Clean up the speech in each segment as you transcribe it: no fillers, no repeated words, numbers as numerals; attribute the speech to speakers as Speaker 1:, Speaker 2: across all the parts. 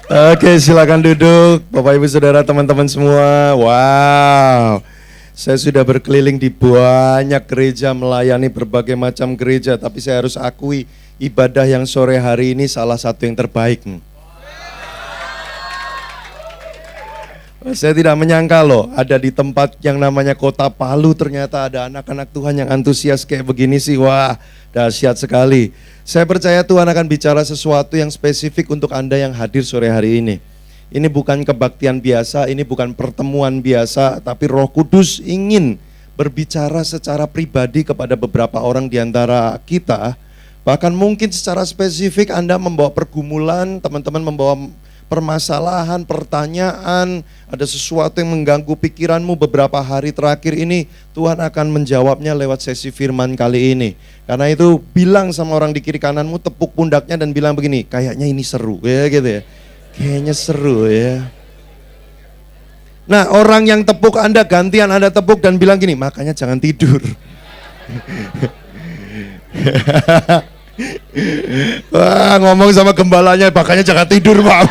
Speaker 1: Oke, silakan duduk Bapak Ibu Saudara teman-teman semua. Wow. Saya sudah berkeliling di banyak gereja, melayani berbagai macam gereja, tapi saya harus akui ibadah yang sore hari ini salah satu yang terbaik. Saya tidak menyangka loh, ada di tempat yang namanya Kota Palu ternyata ada anak-anak Tuhan yang antusias kayak begini sih. Wah, dahsyat sekali. Saya percaya Tuhan akan bicara sesuatu yang spesifik untuk Anda yang hadir sore hari ini. Ini bukan kebaktian biasa, ini bukan pertemuan biasa, tapi Roh Kudus ingin berbicara secara pribadi kepada beberapa orang di antara kita. Bahkan mungkin secara spesifik Anda membawa pergumulan, teman-teman membawa permasalahan, pertanyaan, ada sesuatu yang mengganggu pikiranmu beberapa hari terakhir ini, Tuhan akan menjawabnya lewat sesi firman kali ini. Karena itu bilang sama orang di kiri kananmu, tepuk pundaknya dan bilang begini, kayaknya ini seru ya gitu ya. Kayaknya seru ya. Nah, orang yang tepuk Anda, gantian Anda tepuk dan bilang gini, makanya jangan tidur. Wah, ngomong sama gembalanya, makanya jangan tidur Pak.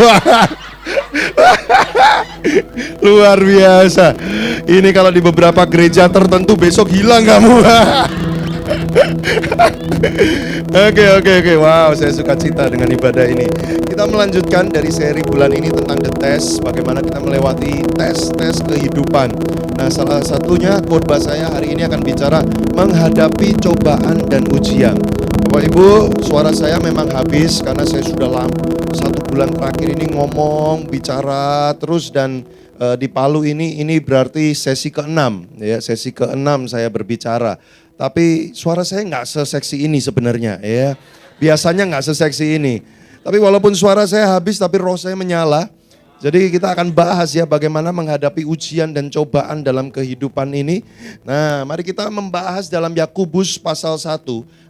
Speaker 1: Luar biasa. Ini kalau di beberapa gereja tertentu besok hilang kamu. Oke. Wow, saya suka cita dengan ibadah ini. Kita melanjutkan dari seri bulan ini tentang The Test, bagaimana kita melewati tes kehidupan. Nah, salah satunya khotbah saya hari ini akan bicara menghadapi cobaan dan ujian. Bapak Ibu, suara saya memang habis karena saya sudah 1 bulan terakhir ini ngomong, bicara terus dan di Palu ini berarti sesi ke-6 ya, sesi ke-6 saya berbicara. Tapi suara saya nggak seseksi ini sebenarnya ya. Biasanya nggak seseksi ini. Tapi walaupun suara saya habis tapi roh saya menyala. Jadi kita akan bahas ya bagaimana menghadapi ujian dan cobaan dalam kehidupan ini. Nah, mari kita membahas dalam Yakobus pasal 1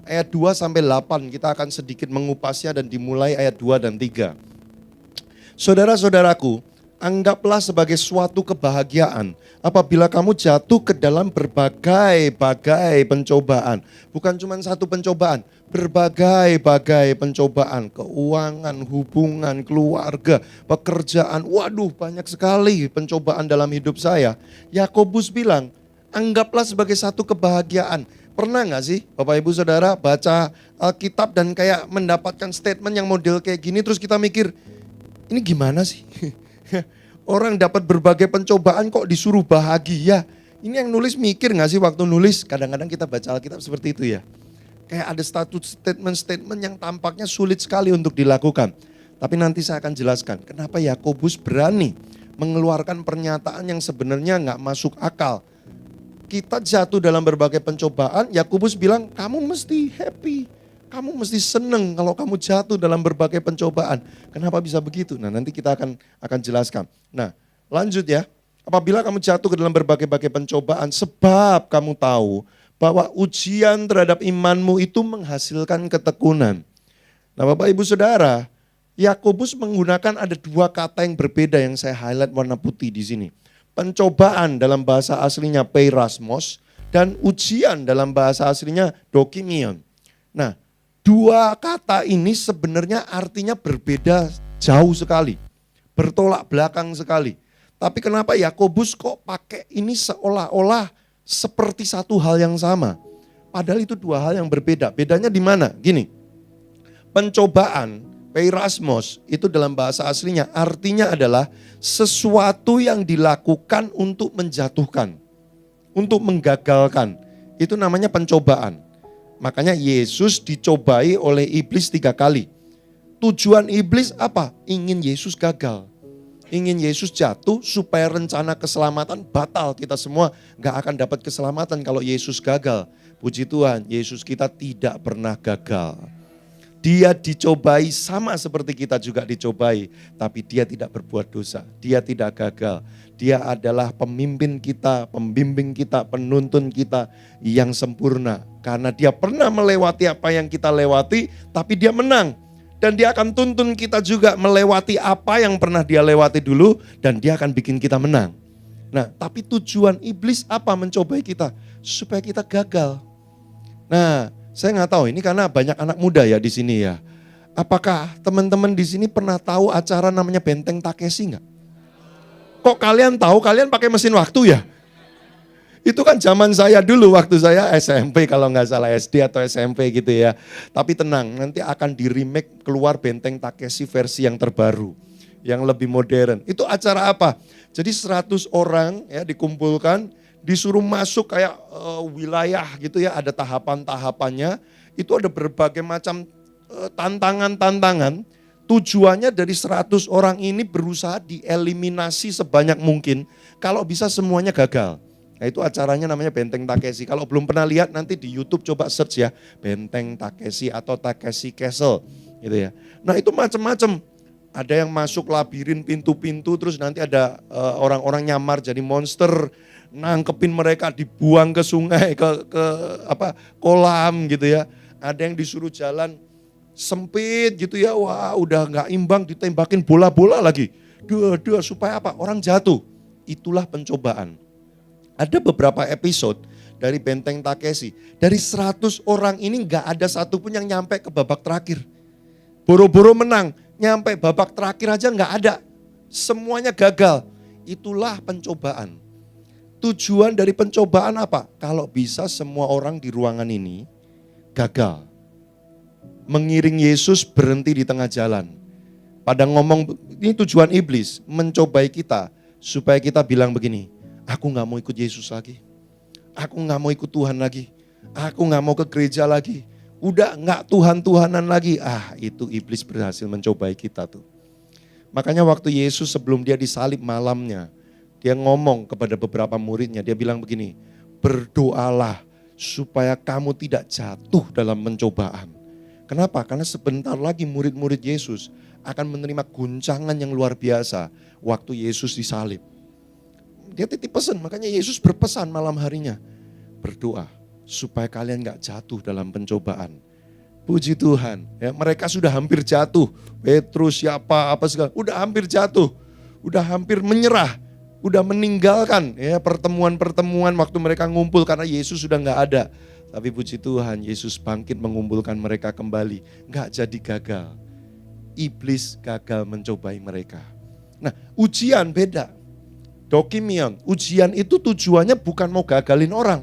Speaker 1: ayat 2 sampai 8. Kita akan sedikit mengupasnya dan dimulai ayat 2 dan 3. Saudara-saudaraku, anggaplah sebagai suatu kebahagiaan apabila kamu jatuh ke dalam berbagai-bagai pencobaan. Bukan cuma satu pencobaan, berbagai-bagai pencobaan. Keuangan, hubungan, keluarga, pekerjaan. Waduh, banyak sekali pencobaan dalam hidup saya. Yakobus bilang, anggaplah sebagai satu kebahagiaan. Pernah gak sih Bapak Ibu Saudara baca Alkitab dan kayak mendapatkan statement yang model kayak gini, terus kita mikir, ini gimana sih? Orang dapat berbagai pencobaan kok disuruh bahagia. Ini yang nulis mikir gak sih waktu nulis? Kadang-kadang kita baca Alkitab seperti itu ya. Kayak ada status statement-statement yang tampaknya sulit sekali untuk dilakukan. Tapi nanti saya akan jelaskan kenapa Yakobus berani mengeluarkan pernyataan yang sebenarnya gak masuk akal. Kita jatuh dalam berbagai pencobaan, Yakobus bilang kamu mesti happy. Kamu mesti seneng kalau kamu jatuh dalam berbagai pencobaan. Kenapa bisa begitu? Nah, nanti kita akan jelaskan. Nah, lanjut ya. Apabila kamu jatuh ke dalam berbagai-bagai pencobaan, sebab kamu tahu bahwa ujian terhadap imanmu itu menghasilkan ketekunan. Nah, Bapak Ibu Saudara, Yakobus menggunakan ada 2 kata yang berbeda yang saya highlight warna putih di sini. Pencobaan dalam bahasa aslinya peirasmos dan ujian dalam bahasa aslinya dokimion. Nah, 2 kata ini sebenarnya artinya berbeda jauh sekali. Bertolak belakang sekali. Tapi kenapa Yakobus kok pakai ini seolah-olah seperti satu hal yang sama. Padahal itu 2 hal yang berbeda. Bedanya di mana? Gini, pencobaan, peirasmos itu dalam bahasa aslinya artinya adalah sesuatu yang dilakukan untuk menjatuhkan, untuk menggagalkan. Itu namanya pencobaan. Makanya Yesus dicobai oleh iblis 3 kali. Tujuan iblis apa? Ingin Yesus gagal. Ingin Yesus jatuh supaya rencana keselamatan batal. Kita semua gak akan dapat keselamatan kalau Yesus gagal. Puji Tuhan, Yesus kita tidak pernah gagal. Dia dicobai sama seperti kita juga dicobai. Tapi dia tidak berbuat dosa. Dia tidak gagal. Dia adalah pemimpin kita, pembimbing kita, penuntun kita yang sempurna. Karena dia pernah melewati apa yang kita lewati, tapi dia menang. Dan dia akan tuntun kita juga melewati apa yang pernah dia lewati dulu, dan dia akan bikin kita menang. Nah, tapi tujuan iblis apa mencobai kita? Supaya kita gagal. Nah, saya nggak tahu ini karena banyak anak muda ya di sini ya. Apakah teman-teman di sini pernah tahu acara namanya Benteng Takeshi enggak? Kok kalian tahu? Kalian pakai mesin waktu ya? Itu kan zaman saya dulu waktu saya SMP kalau nggak salah SD atau SMP gitu ya. Tapi tenang, nanti akan di remake keluar Benteng Takeshi versi yang terbaru. Yang lebih modern. Itu acara apa? Jadi 100 orang ya dikumpulkan, disuruh masuk kayak wilayah gitu ya. Ada tahapan-tahapannya. Itu ada berbagai macam tantangan-tantangan. Tujuannya dari 100 orang ini berusaha dieliminasi sebanyak mungkin. Kalau bisa semuanya gagal. Nah itu acaranya namanya Benteng Takeshi. Kalau belum pernah lihat nanti di YouTube coba search ya. Benteng Takeshi atau Takeshi Castle gitu ya. Nah itu macam-macam. Ada yang masuk labirin pintu-pintu terus nanti ada orang-orang nyamar jadi monster. Nangkepin mereka dibuang ke sungai, ke kolam gitu ya. Ada yang disuruh jalan sempit gitu ya. Wah udah gak imbang ditembakin bola-bola lagi. Dua supaya apa? Orang jatuh. Itulah pencobaan. Ada beberapa episode dari Benteng Takeshi. Dari 100 orang ini gak ada satupun yang nyampe ke babak terakhir. Boro-boro menang, nyampe babak terakhir aja gak ada. Semuanya gagal. Itulah pencobaan. Tujuan dari pencobaan apa? Kalau bisa semua orang di ruangan ini gagal. Mengiring Yesus berhenti di tengah jalan. Pada ngomong, ini tujuan iblis, mencobai kita. Supaya kita bilang begini, aku gak mau ikut Yesus lagi. Aku gak mau ikut Tuhan lagi. Aku gak mau ke gereja lagi. Udah gak Tuhan-Tuhanan lagi. Itu iblis berhasil mencobai kita tuh. Makanya waktu Yesus sebelum dia disalib malamnya. Dia ngomong kepada beberapa muridnya. Dia bilang begini. Berdoalah supaya kamu tidak jatuh dalam pencobaan. Kenapa? Karena sebentar lagi murid-murid Yesus akan menerima guncangan yang luar biasa. Waktu Yesus disalib. Dia titip pesan, makanya Yesus berpesan malam harinya. Berdoa supaya kalian gak jatuh dalam pencobaan. Puji Tuhan, ya, mereka sudah hampir jatuh. Petrus siapa apa segala, udah hampir jatuh. Udah hampir menyerah. Udah meninggalkan ya pertemuan-pertemuan waktu mereka ngumpul karena Yesus sudah gak ada. Tapi puji Tuhan, Yesus bangkit mengumpulkan mereka kembali. Gak jadi gagal. Iblis gagal mencobai mereka. Nah, ujian beda. Dokimion, ujian itu tujuannya bukan mau gagalin orang.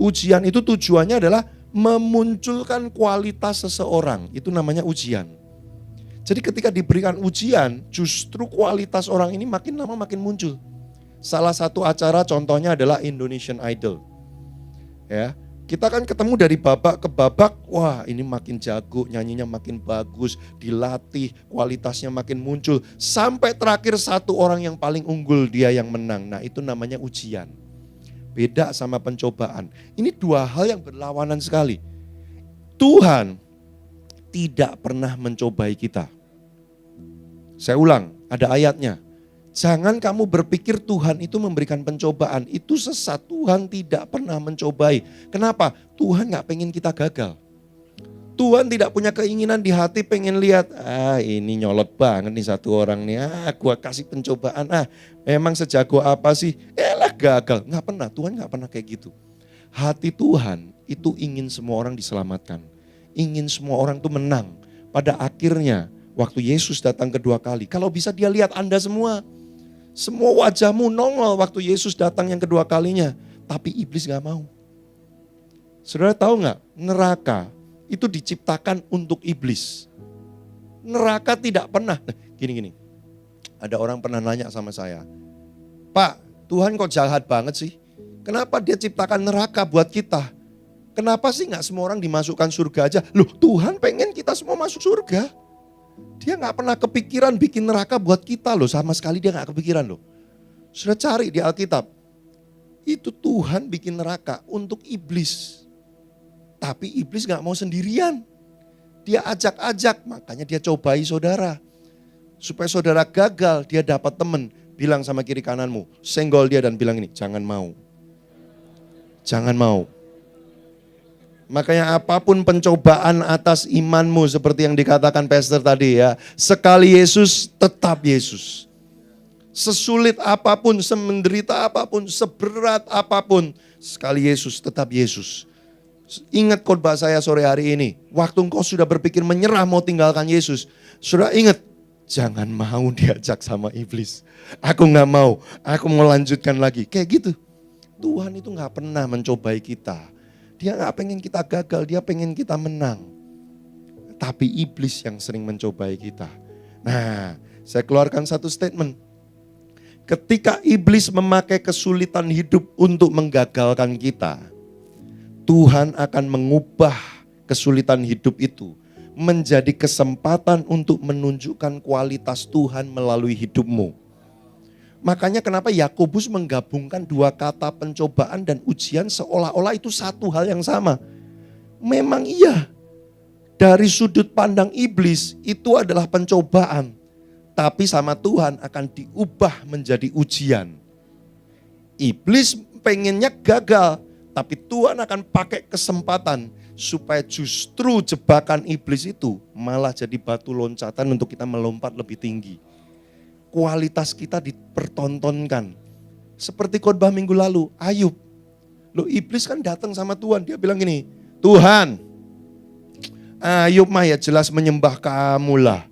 Speaker 1: Ujian itu tujuannya adalah memunculkan kualitas seseorang. Itu namanya ujian. Jadi ketika diberikan ujian, justru kualitas orang ini makin lama makin muncul. Salah satu acara contohnya adalah Indonesian Idol. Ya, kita kan ketemu dari babak ke babak, wah ini makin jago, nyanyinya makin bagus, dilatih, kualitasnya makin muncul. Sampai terakhir satu orang yang paling unggul, dia yang menang. Nah itu namanya ujian. Beda sama pencobaan. Ini dua hal yang berlawanan sekali. Tuhan tidak pernah mencobai kita. Saya ulang, ada ayatnya. Jangan kamu berpikir Tuhan itu memberikan pencobaan. Itu sesat, Tuhan tidak pernah mencobai. Kenapa? Tuhan gak pengen kita gagal. Tuhan tidak punya keinginan di hati pengen lihat, ini nyolot banget nih satu orang nih, gua kasih pencobaan, memang sejago apa sih? Gagal. Gak pernah, Tuhan gak pernah kayak gitu. Hati Tuhan itu ingin semua orang diselamatkan. Ingin semua orang tuh menang. Pada akhirnya, waktu Yesus datang kedua kali, kalau bisa dia lihat Anda semua. Semua wajahmu nongol waktu Yesus datang yang kedua kalinya. Tapi iblis gak mau. Saudara tahu gak? Neraka itu diciptakan untuk iblis. Neraka tidak pernah. Gini. Ada orang pernah nanya sama saya. Pak, Tuhan kok jahat banget sih? Kenapa dia ciptakan neraka buat kita? Kenapa sih gak semua orang dimasukkan surga aja? Loh Tuhan pengen kita semua masuk surga. Dia gak pernah kepikiran bikin neraka buat kita loh. Sama sekali dia gak kepikiran loh. Sudah cari di Alkitab. Itu Tuhan bikin neraka untuk iblis. Tapi iblis gak mau sendirian. Dia ajak-ajak, makanya dia cobai saudara. Supaya saudara gagal, dia dapat teman. Bilang sama kiri kananmu, senggol dia dan bilang ini, jangan mau. Jangan mau. Makanya apapun pencobaan atas imanmu seperti yang dikatakan pastor tadi ya. Sekali Yesus, tetap Yesus. Sesulit apapun, semenderita apapun, seberat apapun. Sekali Yesus, tetap Yesus. Ingat khotbah saya sore hari ini. Waktu engkau sudah berpikir menyerah mau tinggalkan Yesus. Sudah ingat, jangan mau diajak sama iblis. Aku gak mau, aku mau lanjutkan lagi. Kayak gitu. Tuhan itu gak pernah mencobai kita. Dia gak pengen kita gagal, dia pengen kita menang. Tapi iblis yang sering mencobai kita. Nah, saya keluarkan satu statement. Ketika iblis memakai kesulitan hidup untuk menggagalkan kita, Tuhan akan mengubah kesulitan hidup itu menjadi kesempatan untuk menunjukkan kualitas Tuhan melalui hidupmu. Makanya kenapa Yakobus menggabungkan dua kata pencobaan dan ujian seolah-olah itu satu hal yang sama. Memang iya, dari sudut pandang iblis itu adalah pencobaan. Tapi sama Tuhan akan diubah menjadi ujian. Iblis pengennya gagal, tapi Tuhan akan pakai kesempatan supaya justru jebakan iblis itu malah jadi batu loncatan untuk kita melompat lebih tinggi. Kualitas kita dipertontonkan. Seperti khotbah minggu lalu, Ayub. Loh, iblis kan datang sama Tuhan, dia bilang gini, Tuhan, Ayub mah ya jelas menyembah kamu lah.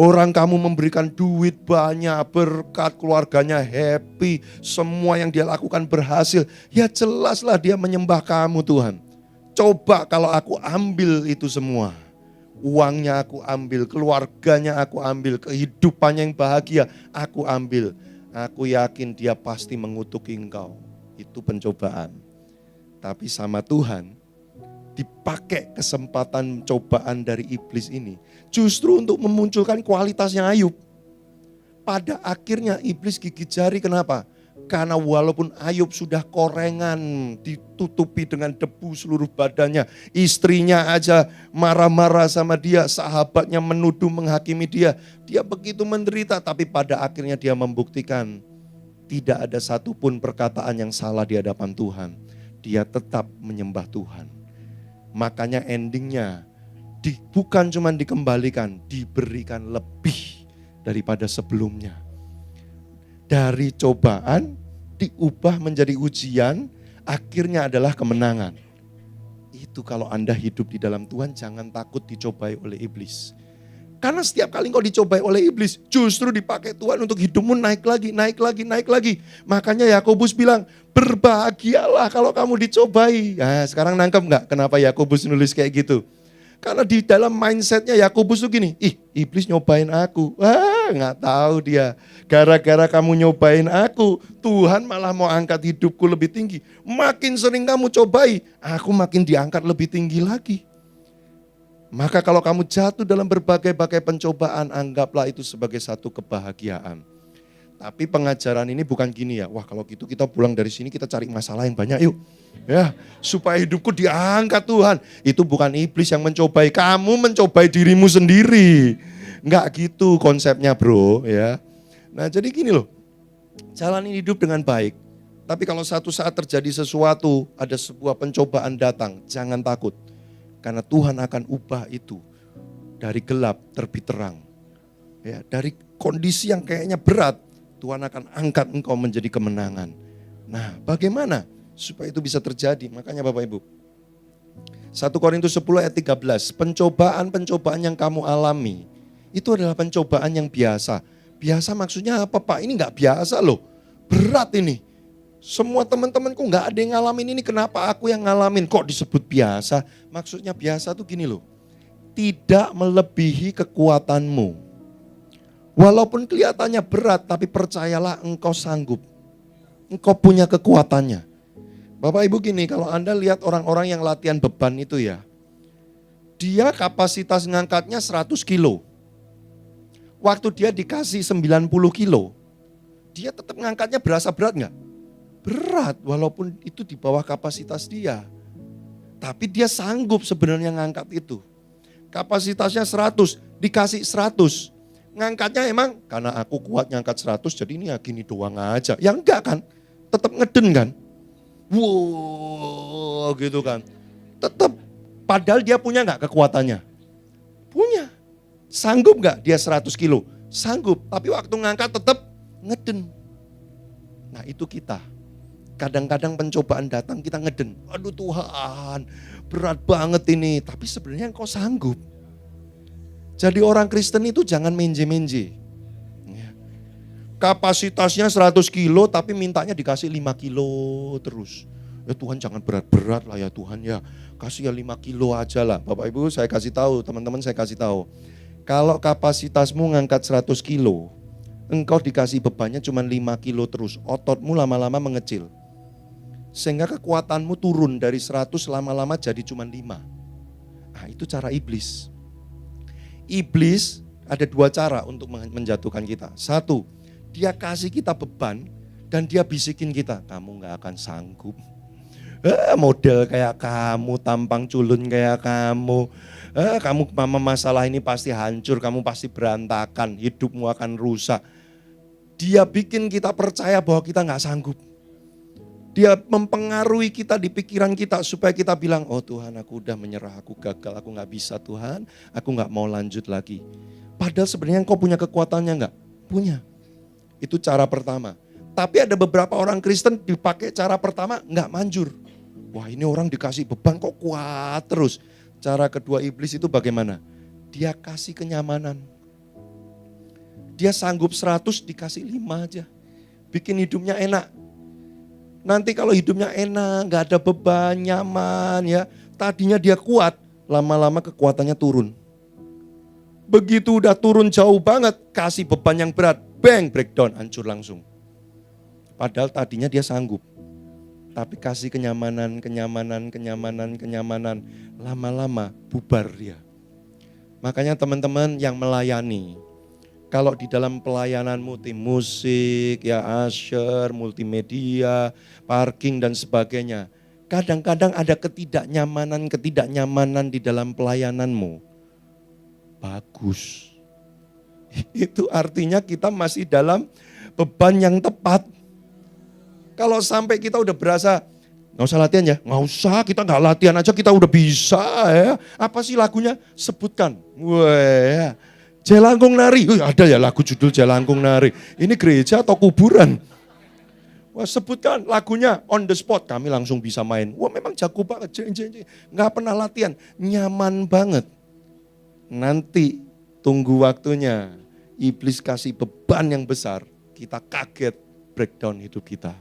Speaker 1: Orang kamu memberikan duit banyak, berkat, keluarganya happy, semua yang dia lakukan berhasil. Ya jelaslah dia menyembah kamu Tuhan. Coba kalau aku ambil itu semua. Uangnya aku ambil, keluarganya aku ambil, kehidupannya yang bahagia aku ambil. Aku yakin dia pasti mengutuki engkau. Itu pencobaan. Tapi sama Tuhan, dipakai kesempatan cobaan dari iblis ini justru untuk memunculkan kualitasnya Ayub. Pada akhirnya iblis gigit jari, kenapa? Karena walaupun Ayub sudah korengan, ditutupi dengan debu seluruh badannya, istrinya aja marah-marah sama dia, sahabatnya menuduh menghakimi dia, dia begitu menderita, tapi pada akhirnya dia membuktikan tidak ada satupun perkataan yang salah di hadapan Tuhan. Dia tetap menyembah Tuhan. Makanya endingnya bukan cuma dikembalikan, diberikan lebih daripada sebelumnya. Dari cobaan diubah menjadi ujian, akhirnya adalah kemenangan. Itu kalau Anda hidup di dalam Tuhan, jangan takut dicobai oleh iblis. Karena setiap kali engkau dicobai oleh iblis, justru dipakai Tuhan untuk hidupmu naik lagi, naik lagi, naik lagi. Makanya Yakobus bilang, berbahagialah kalau kamu dicobai. Nah, sekarang nangkep gak kenapa Yakobus nulis kayak gitu? Karena di dalam mindsetnya Yakobus tuh gini, iblis nyobain aku. Gak tahu dia. Gara-gara kamu nyobain aku, Tuhan malah mau angkat hidupku lebih tinggi. Makin sering kamu cobai, aku makin diangkat lebih tinggi lagi. Maka kalau kamu jatuh dalam berbagai-bagai pencobaan, anggaplah itu sebagai satu kebahagiaan. Tapi pengajaran ini bukan gini ya, wah kalau gitu kita pulang dari sini kita cari masalah yang banyak yuk. Ya, supaya hidupku diangkat Tuhan. Itu bukan iblis yang mencobai, kamu mencobai dirimu sendiri. Enggak gitu konsepnya bro ya. Nah jadi gini loh, jalani hidup dengan baik. Tapi kalau satu saat terjadi sesuatu, ada sebuah pencobaan datang, jangan takut. Karena Tuhan akan ubah itu dari gelap terbit terang. Ya, dari kondisi yang kayaknya berat, Tuhan akan angkat engkau menjadi kemenangan. Nah bagaimana supaya itu bisa terjadi? Makanya Bapak Ibu, 1 Korintus 10 ayat 13, pencobaan-pencobaan yang kamu alami, itu adalah pencobaan yang biasa. Biasa maksudnya apa Pak? Ini gak biasa loh, berat ini. Semua teman-temanku gak ada yang ngalamin ini, kenapa aku yang ngalamin? Kok disebut biasa? Maksudnya biasa tuh gini loh, tidak melebihi kekuatanmu. Walaupun kelihatannya berat, tapi percayalah engkau sanggup. Engkau punya kekuatannya. Bapak Ibu gini, kalau Anda lihat orang-orang yang latihan beban itu ya, dia kapasitas ngangkatnya 100 kilo. Waktu dia dikasih 90 kilo, dia tetap ngangkatnya berasa berat gak? Berat, walaupun itu di bawah kapasitas dia. Tapi dia sanggup sebenarnya ngangkat itu. Kapasitasnya 100, dikasih 100. Ngangkatnya emang karena aku kuat ngangkat 100 jadi ini ya gini doang aja. Ya enggak kan, tetap ngeden kan. Wow gitu kan. Tetap, padahal dia punya enggak kekuatannya? Punya. Sanggup enggak dia 100 kilo? Sanggup, tapi waktu ngangkat tetap ngeden. Nah itu kita. Kadang-kadang pencobaan datang kita ngeden. Aduh Tuhan, berat banget ini. Tapi sebenarnya Engkau sanggup. Jadi orang Kristen itu jangan menje-menje. Kapasitasnya 100 kilo tapi mintanya dikasih 5 kilo terus. Ya Tuhan jangan berat-berat lah ya Tuhan ya. Kasih ya 5 kilo aja lah. Bapak Ibu saya kasih tahu, teman-teman saya kasih tahu. Kalau kapasitasmu ngangkat 100 kilo, engkau dikasih bebannya cuma 5 kilo terus. Ototmu lama-lama mengecil. Sehingga kekuatanmu turun dari 100 lama-lama jadi cuma 5. Nah itu cara iblis. Iblis ada 2 cara untuk menjatuhkan kita. 1, dia kasih kita beban dan dia bisikin kita, kamu gak akan sanggup. Model kayak kamu, tampang culun kayak kamu. Kamu masalah ini pasti hancur, kamu pasti berantakan, hidupmu akan rusak. Dia bikin kita percaya bahwa kita gak sanggup. Dia mempengaruhi kita di pikiran kita supaya kita bilang, oh Tuhan aku udah menyerah, aku gagal, aku gak bisa Tuhan, aku gak mau lanjut lagi. Padahal sebenarnya engkau punya kekuatannya gak? Punya. Itu cara pertama. Tapi ada beberapa orang Kristen dipakai cara pertama nggak manjur. Wah ini orang dikasih beban kok kuat terus. Cara kedua iblis itu bagaimana? Dia kasih kenyamanan. Dia sanggup 100 dikasih 5 aja. Bikin hidupnya enak. Nanti kalau hidupnya enak, nggak ada beban, nyaman ya. Tadinya dia kuat, lama-lama kekuatannya turun. Begitu udah turun jauh banget, kasih beban yang berat. Bang, breakdown, hancur langsung. Padahal tadinya dia sanggup. Tapi kasih kenyamanan. Lama-lama bubar dia. Makanya teman-teman yang melayani. Kalau di dalam pelayananmu tim musik, ya usher, multimedia, parking dan sebagainya. Kadang-kadang ada ketidaknyamanan di dalam pelayananmu. Bagus. Itu artinya kita masih dalam beban yang tepat. Kalau sampai kita udah berasa, gak usah latihan ya, gak usah, kita gak latihan aja kita udah bisa ya. Apa sih lagunya? Sebutkan. Wah, Jelangkung Nari, ada ya lagu judul Jelangkung Nari. Ini gereja atau kuburan? Wah sebutkan lagunya on the spot, kami langsung bisa main. Wah memang jago banget, gak pernah latihan, nyaman banget. Nanti tunggu waktunya, iblis kasih beban yang besar, kita kaget, breakdown hidup kita.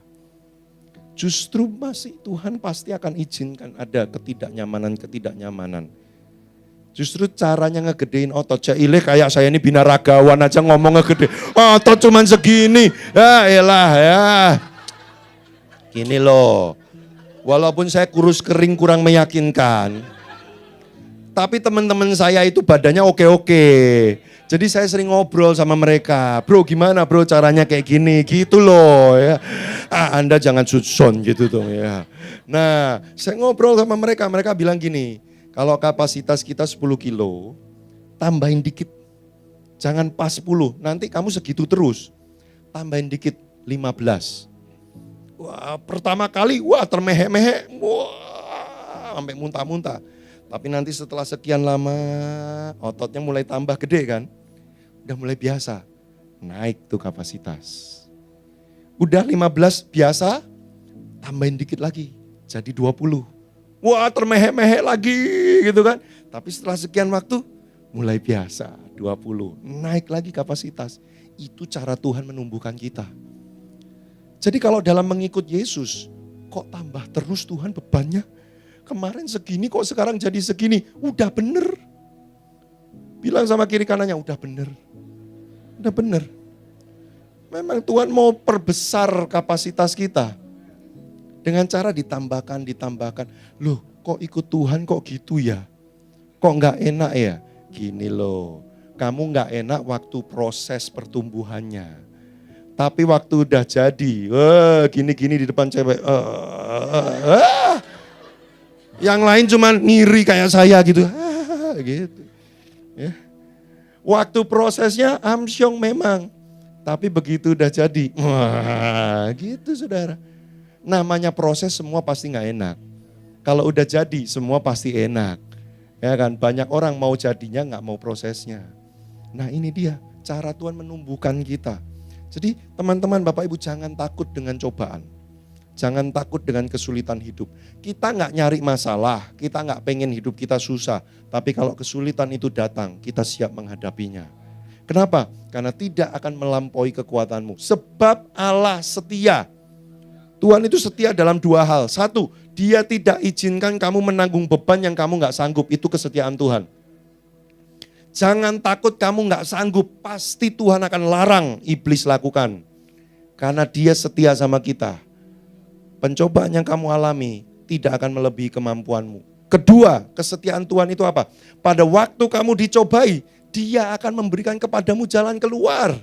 Speaker 1: Justru masih Tuhan pasti akan izinkan ada ketidaknyamanan. Justru caranya ngegedein otot. Jaile kayak saya ini binaragawan aja ngomong ngegede. Otot cuman segini, ya elah ya. Gini loh, walaupun saya kurus kering kurang meyakinkan. Tapi teman-teman saya itu badannya oke-oke. Jadi saya sering ngobrol sama mereka. Bro gimana bro caranya kayak gini gitu loh ya. Anda jangan sudson gitu dong ya. Nah saya ngobrol sama mereka. Mereka bilang gini. Kalau kapasitas kita 10 kilo. Tambahin dikit. Jangan pas 10. Nanti kamu segitu terus. Tambahin dikit 15. Wah pertama kali termehek-mehek. Wah sampai muntah-muntah. Tapi nanti setelah sekian lama ototnya mulai tambah gede kan. Udah mulai biasa. Naik tuh kapasitas. Udah 15 biasa, tambahin dikit lagi. Jadi 20. Wah termehek-mehek lagi gitu kan. Tapi setelah sekian waktu mulai biasa 20. Naik lagi kapasitas. Itu cara Tuhan menumbuhkan kita. Jadi kalau dalam mengikut Yesus, kok tambah terus Tuhan bebannya? Kemarin segini kok sekarang jadi segini. Udah bener. Bilang sama kiri kanannya, udah bener. Udah bener. Memang Tuhan mau perbesar kapasitas kita. Dengan cara ditambahkan. Loh kok ikut Tuhan kok gitu ya? Kok gak enak ya? Gini loh. Kamu gak enak waktu proses pertumbuhannya. Tapi waktu udah jadi. Gini-gini di depan cewek. Yang lain cuman ngiri kayak saya gitu. Gitu. Ya. Waktu prosesnya amsyong memang. Tapi begitu udah jadi. Wah gitu saudara. Namanya proses semua pasti gak enak. Kalau udah jadi semua pasti enak. Ya kan banyak orang mau jadinya gak mau prosesnya. Nah ini dia cara Tuhan menumbuhkan kita. Jadi teman-teman Bapak Ibu jangan takut dengan cobaan. Jangan takut dengan kesulitan hidup. Kita nggak nyari masalah, kita nggak pengen hidup kita susah. Tapi kalau kesulitan itu datang, kita siap menghadapinya. Kenapa? Karena tidak akan melampaui kekuatanmu. Sebab Allah setia. Tuhan itu setia dalam dua hal. Satu, Dia tidak izinkan kamu menanggung beban yang kamu nggak sanggup. Itu kesetiaan Tuhan. Jangan takut kamu nggak sanggup. Pasti Tuhan akan larang iblis lakukan. Karena Dia setia sama kita. Pencobaan yang kamu alami tidak akan melebihi kemampuanmu. Kedua, kesetiaan Tuhan itu apa? Pada waktu kamu dicobai, Dia akan memberikan kepadamu jalan keluar.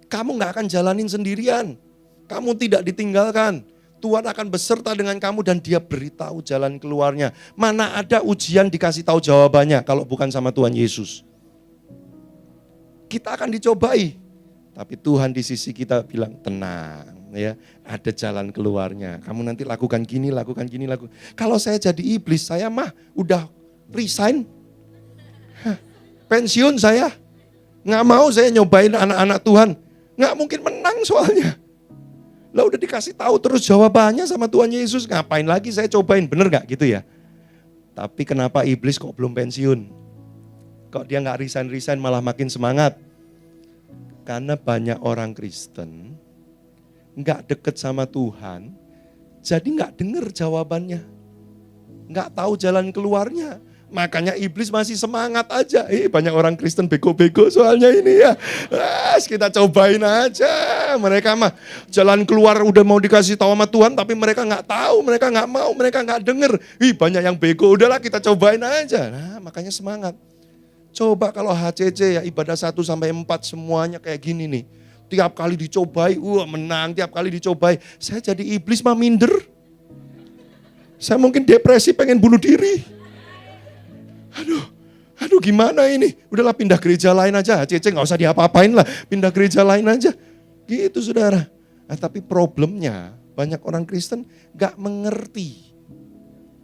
Speaker 1: Kamu gak akan jalanin sendirian. Kamu tidak ditinggalkan. Tuhan akan beserta dengan kamu dan Dia beritahu jalan keluarnya. Mana ada ujian dikasih tahu jawabannya kalau bukan sama Tuhan Yesus. Kita akan dicobai. Tapi Tuhan di sisi kita bilang tenang. Ya, ada jalan keluarnya. Kamu nanti lakukan gini. Kalau saya jadi iblis, saya mah udah resign. Pensiun saya. Nggak mau saya nyobain anak-anak Tuhan. Nggak mungkin menang soalnya. Lah udah dikasih tahu terus jawabannya sama Tuhan Yesus. Ngapain lagi saya cobain, bener nggak gitu ya? Tapi kenapa iblis kok belum pensiun? Kok dia nggak resign malah makin semangat? Karena banyak orang Kristen nggak deket sama Tuhan, jadi nggak dengar jawabannya, nggak tahu jalan keluarnya. Makanya iblis masih semangat aja. Banyak orang Kristen bego-bego soalnya ini ya. Kita cobain aja. Mereka mah jalan keluar udah mau dikasih tahu sama Tuhan, tapi mereka nggak tahu, mereka nggak mau, mereka nggak denger. Banyak yang bego, udahlah kita cobain aja. Nah, makanya semangat. Coba kalau HCC ya ibadah 1-4 semuanya kayak gini nih. Tiap kali dicobai, menang. Tiap kali dicobai, saya jadi iblis mah minder. Saya mungkin depresi, pengen bunuh diri. Aduh gimana ini? Udahlah pindah gereja lain aja. HCC gak usah diapa-apain lah. Pindah gereja lain aja. Gitu saudara. Nah, tapi problemnya banyak orang Kristen gak mengerti.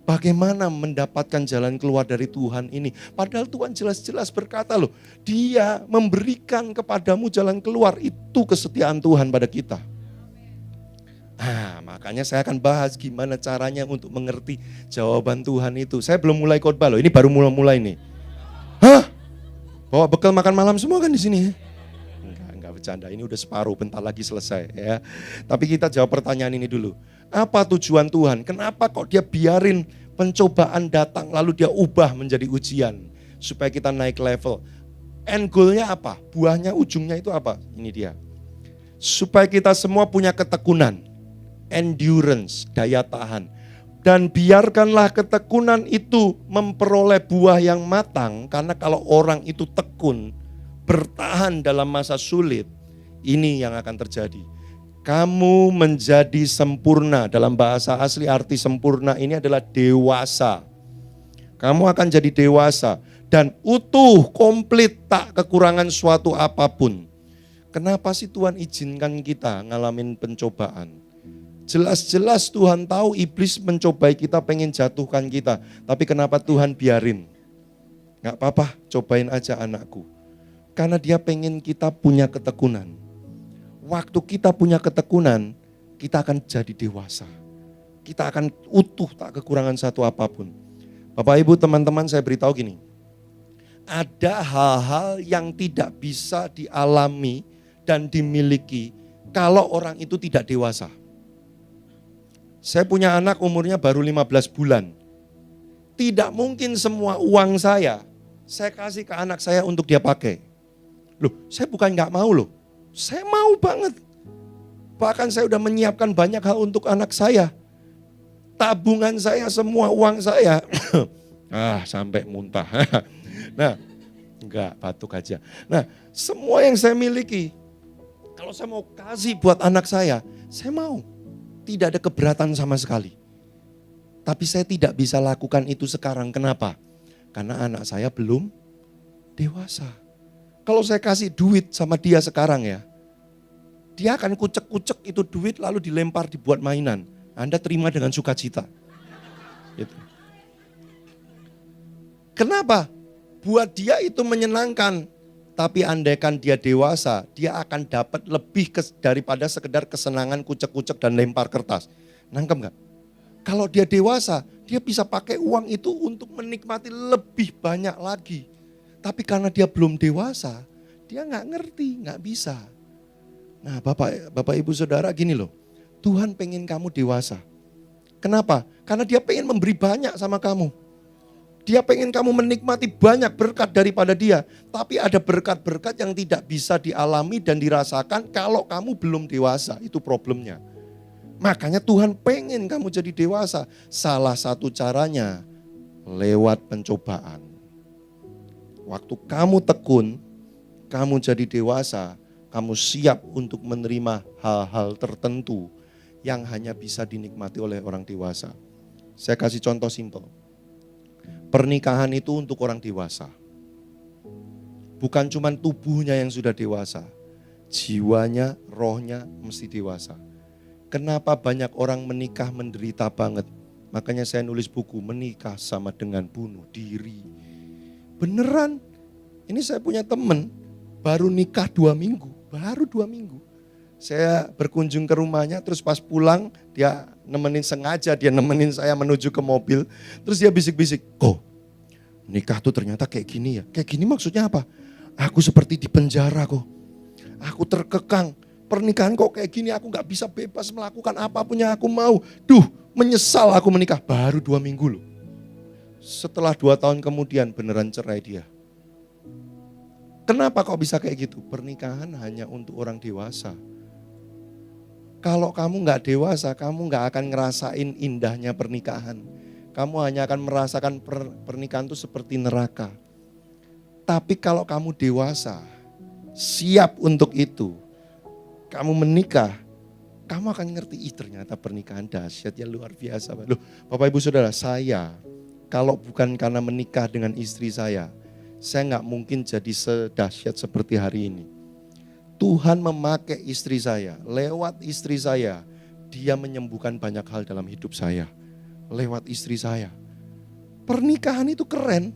Speaker 1: Bagaimana mendapatkan jalan keluar dari Tuhan ini. Padahal Tuhan jelas-jelas berkata loh. Dia memberikan kepadamu jalan keluar. Itu kesetiaan Tuhan pada kita. Nah, makanya saya akan bahas gimana caranya untuk mengerti jawaban Tuhan itu. Saya belum mulai khotbah loh. Ini baru mulai nih. Hah? Bawa bekal makan malam semua kan di sini? Enggak bercanda. Ini udah separuh, bentar lagi selesai ya. Tapi kita jawab pertanyaan ini dulu. Apa tujuan Tuhan? Kenapa kok Dia biarin pencobaan datang lalu Dia ubah menjadi ujian supaya kita naik level? End goal-nya apa? Buahnya, ujungnya itu apa? Ini dia. Supaya kita semua punya ketekunan, endurance, daya tahan. Dan biarkanlah ketekunan itu memperoleh buah yang matang. Karena kalau orang itu tekun, bertahan dalam masa sulit, ini yang akan terjadi. Kamu menjadi sempurna. Dalam bahasa asli arti sempurna ini adalah dewasa. Kamu akan jadi dewasa dan utuh, komplit, tak kekurangan suatu apapun. Kenapa sih Tuhan izinkan kita ngalamin pencobaan? Jelas-jelas Tuhan tahu iblis mencobai kita, pengen jatuhkan kita. Tapi kenapa Tuhan biarin? Gak apa-apa, cobain aja anakku. Karena Dia pengen kita punya ketekunan. Waktu kita punya ketekunan, kita akan jadi dewasa. Kita akan utuh, tak kekurangan satu apapun. Bapak Ibu teman-teman, saya beritahu gini. Ada hal-hal yang tidak bisa dialami dan dimiliki kalau orang itu tidak dewasa. Saya punya anak umurnya baru 15 bulan. Tidak mungkin semua uang saya kasih ke anak saya untuk dia pakai. Loh, saya bukan gak mau loh. Saya mau banget. Bahkan saya udah menyiapkan banyak hal untuk anak saya. Tabungan saya, semua uang saya. Sampai muntah. Nah, enggak, batuk aja. Nah, semua yang saya miliki, kalau saya mau kasih buat anak saya mau. Tidak ada keberatan sama sekali. Tapi saya tidak bisa lakukan itu sekarang. Kenapa? Karena anak saya belum dewasa. Kalau saya kasih duit sama dia sekarang ya, dia akan kucek-kucek itu duit lalu dilempar dibuat mainan. Anda terima dengan sukacita. Gitu. Kenapa? Buat dia itu menyenangkan. Tapi andaikan dia dewasa, dia akan dapat lebih daripada sekedar kesenangan kucek-kucek dan lempar kertas. Nangkep nggak? Kalau dia dewasa, dia bisa pakai uang itu untuk menikmati lebih banyak lagi. Tapi karena dia belum dewasa, dia nggak ngerti, nggak bisa. Nah Bapak Ibu Saudara gini loh, Tuhan pengen kamu dewasa. Kenapa? Karena dia pengen memberi banyak sama kamu. Dia pengen kamu menikmati banyak berkat daripada dia. Tapi ada berkat-berkat yang tidak bisa dialami dan dirasakan kalau kamu belum dewasa. Itu problemnya. Makanya Tuhan pengen kamu jadi dewasa. Salah satu caranya lewat pencobaan. Waktu kamu tekun, kamu jadi dewasa, kamu siap untuk menerima hal-hal tertentu yang hanya bisa dinikmati oleh orang dewasa. Saya kasih contoh simpel. Pernikahan itu untuk orang dewasa. Bukan cuma tubuhnya yang sudah dewasa, jiwanya, rohnya mesti dewasa. Kenapa banyak orang menikah menderita banget? Makanya saya nulis buku, menikah sama dengan bunuh diri. Beneran, ini saya punya temen, baru nikah 2 minggu, baru 2 minggu. Saya berkunjung ke rumahnya, terus pas pulang dia sengaja nemenin saya menuju ke mobil. Terus dia bisik-bisik, kok nikah tuh ternyata kayak gini ya. Kayak gini maksudnya apa? Aku seperti di penjara kok. Aku terkekang. Pernikahan kok kayak gini, aku gak bisa bebas melakukan apapun yang aku mau. Duh, menyesal aku menikah. Baru 2 minggu loh. Setelah 2 tahun kemudian beneran cerai dia. Kenapa kok bisa kayak gitu? Pernikahan hanya untuk orang dewasa. Kalau kamu gak dewasa, kamu gak akan ngerasain indahnya pernikahan. Kamu hanya akan merasakan pernikahan itu seperti neraka. Tapi kalau kamu dewasa, siap untuk itu, kamu menikah, kamu akan ngerti, ternyata pernikahan dahsyat ya, luar biasa. Loh, Bapak Ibu Saudara, saya kalau bukan karena menikah dengan istri saya gak mungkin jadi sedahsyat seperti hari ini. Tuhan memakai istri saya, lewat istri saya, dia menyembuhkan banyak hal dalam hidup saya. Lewat istri saya. Pernikahan itu keren,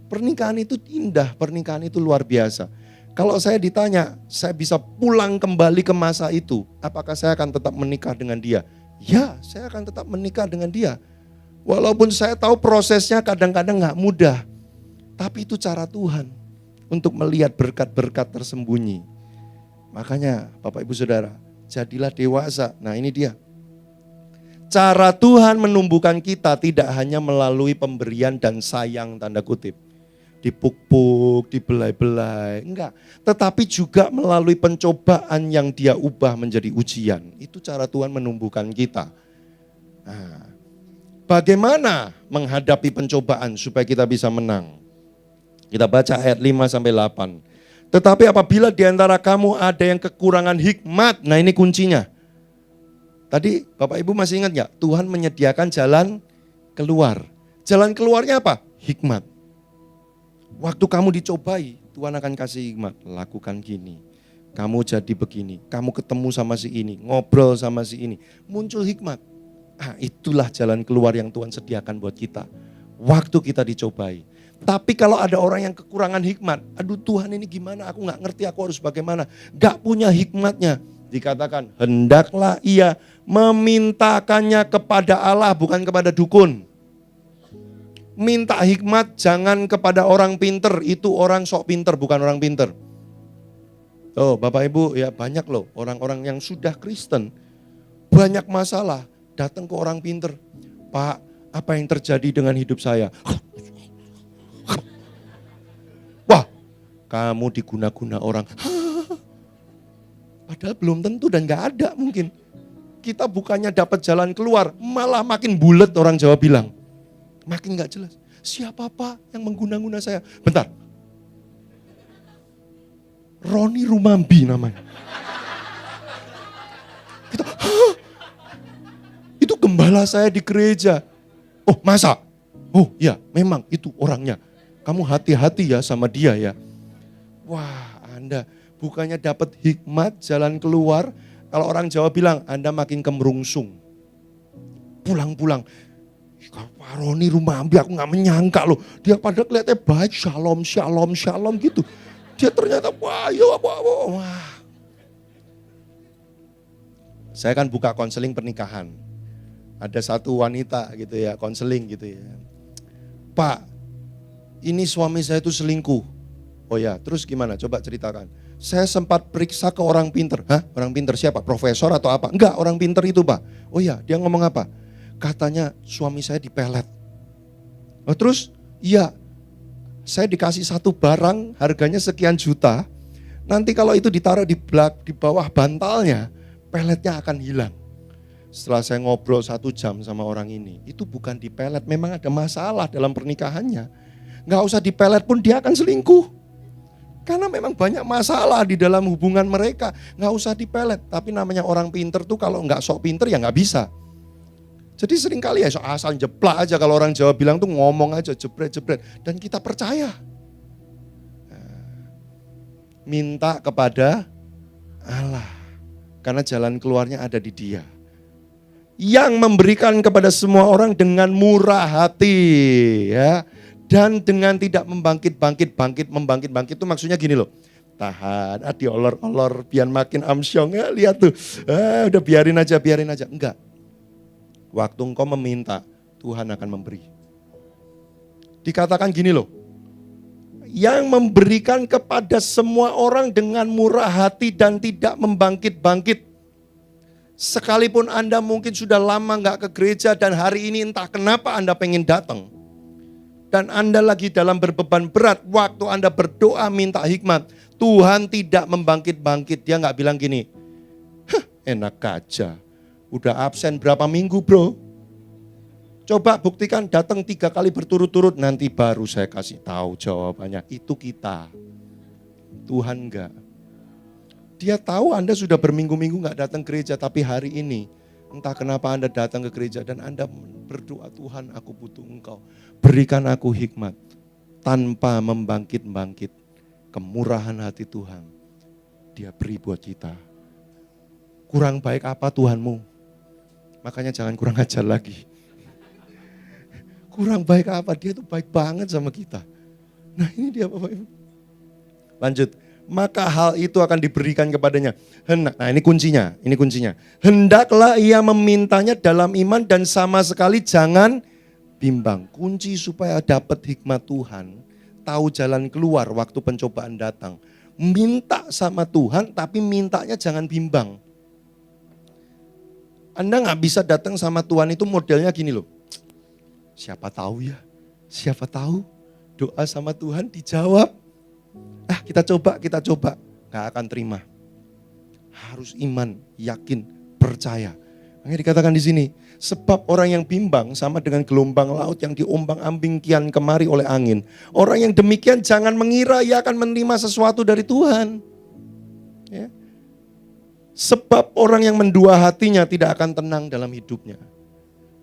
Speaker 1: pernikahan itu indah, pernikahan itu luar biasa. Kalau saya ditanya, saya bisa pulang kembali ke masa itu, apakah saya akan tetap menikah dengan dia? Ya, saya akan tetap menikah dengan dia. Walaupun saya tahu prosesnya kadang-kadang gak mudah, tapi itu cara Tuhan untuk melihat berkat-berkat tersembunyi. Makanya Bapak Ibu Saudara, jadilah dewasa. Nah ini dia. Cara Tuhan menumbuhkan kita tidak hanya melalui pemberian dan sayang tanda kutip. Dipuk-puk, dibelai-belai, enggak. Tetapi juga melalui pencobaan yang dia ubah menjadi ujian. Itu cara Tuhan menumbuhkan kita. Nah, bagaimana menghadapi pencobaan supaya kita bisa menang? Kita baca ayat 5-8. Tetapi apabila di antara kamu ada yang kekurangan hikmat, nah ini kuncinya. Tadi Bapak Ibu masih ingat gak? Tuhan menyediakan jalan keluar. Jalan keluarnya apa? Hikmat. Waktu kamu dicobai, Tuhan akan kasih hikmat. Lakukan gini, kamu jadi begini, kamu ketemu sama si ini, ngobrol sama si ini. Muncul hikmat. Itulah jalan keluar yang Tuhan sediakan buat kita. Waktu kita dicobai. Tapi kalau ada orang yang kekurangan hikmat, aduh Tuhan ini gimana, aku gak ngerti aku harus bagaimana. Gak punya hikmatnya. Dikatakan, hendaklah ia memintakannya kepada Allah, bukan kepada dukun. Minta hikmat jangan kepada orang pinter, itu orang sok pinter, bukan orang pinter. Oh Bapak Ibu ya banyak loh orang-orang yang sudah Kristen, banyak masalah, datang ke orang pinter. Pak, apa yang terjadi dengan hidup saya? Wah, kamu diguna-guna orang. Padahal belum tentu dan gak ada mungkin. Kita bukannya dapat jalan keluar, malah makin bulet orang Jawa bilang. Makin gak jelas. Siapa Pak yang mengguna-guna saya? Bentar. Roni Rumambi namanya. Kita, itu gembala saya di gereja. Oh masa? Oh iya memang itu orangnya. Kamu hati-hati ya sama dia ya. Wah Anda bukannya dapat hikmat jalan keluar. Kalau orang Jawa bilang Anda makin kemerungsung. Pulang-pulang. Pak Roni Rumambi aku gak menyangka loh. Dia pada kelihatannya baik shalom gitu. Dia ternyata, wah, wah. Saya kan buka konseling pernikahan. Ada satu wanita gitu ya, konseling gitu ya. Pak, ini suami saya itu selingkuh. Oh ya, terus gimana? Coba ceritakan. Saya sempat periksa ke orang pinter. Hah? Orang pinter siapa? Profesor atau apa? Enggak, orang pinter itu Pak. Oh ya, dia ngomong apa? Katanya suami saya dipelet. Oh terus? Iya, saya dikasih satu barang harganya sekian juta. Nanti kalau itu ditaruh di bawah bantalnya, peletnya akan hilang. Setelah saya ngobrol 1 jam sama orang ini, itu bukan dipelet, memang ada masalah dalam pernikahannya. Nggak usah dipelet pun dia akan selingkuh. Karena memang banyak masalah di dalam hubungan mereka, nggak usah dipelet. Tapi namanya orang pinter tuh kalau nggak sok pinter ya nggak bisa. Jadi seringkali ya asal jeplak aja, kalau orang Jawa bilang tuh ngomong aja jebret-jebret. Dan kita percaya. Minta kepada Allah. Karena jalan keluarnya ada di Dia. Yang memberikan kepada semua orang dengan murah hati, ya, dan dengan tidak membangkit itu maksudnya gini loh, tahan, diolor-olor biar makin amsyong, ya, lihat tuh, udah biarin aja, enggak. Waktu engkau meminta, Tuhan akan memberi. Dikatakan gini loh, yang memberikan kepada semua orang dengan murah hati dan tidak membangkit-bangkit. Sekalipun Anda mungkin sudah lama nggak ke gereja dan hari ini entah kenapa Anda pengen datang. Dan Anda lagi dalam berbeban berat, waktu Anda berdoa minta hikmat, Tuhan tidak membangkit-bangkit. Dia nggak bilang gini, enak aja, udah absen berapa minggu bro. Coba buktikan datang 3 kali berturut-turut, nanti baru saya kasih tahu jawabannya. Itu kita, Tuhan enggak. Dia tahu Anda sudah berminggu-minggu nggak datang gereja, tapi hari ini entah kenapa Anda datang ke gereja dan Anda berdoa, Tuhan aku butuh Engkau. Berikan aku hikmat tanpa membangkit-bangkit. Kemurahan hati Tuhan, Dia beri buat kita. Kurang baik apa Tuhanmu? Makanya jangan kurang ajar lagi. Kurang baik apa? Dia tuh baik banget sama kita. Nah ini dia Bapak Ibu. Lanjut. Maka hal itu akan diberikan kepadanya. Nah ini kuncinya. Hendaklah ia memintanya dalam iman dan sama sekali jangan bimbang. Kunci supaya dapat hikmat Tuhan, tahu jalan keluar waktu pencobaan datang. Minta sama Tuhan tapi mintanya jangan bimbang. Anda gak bisa datang sama Tuhan itu modelnya gini loh. Siapa tahu ya, siapa tahu doa sama Tuhan dijawab. Kita coba, gak akan terima. Harus iman, yakin, percaya. Makanya dikatakan di sini, sebab orang yang bimbang sama dengan gelombang laut yang diombang-ambing kian kemari oleh angin. Orang yang demikian jangan mengira ia akan menerima sesuatu dari Tuhan. Ya. Sebab orang yang mendua hatinya tidak akan tenang dalam hidupnya.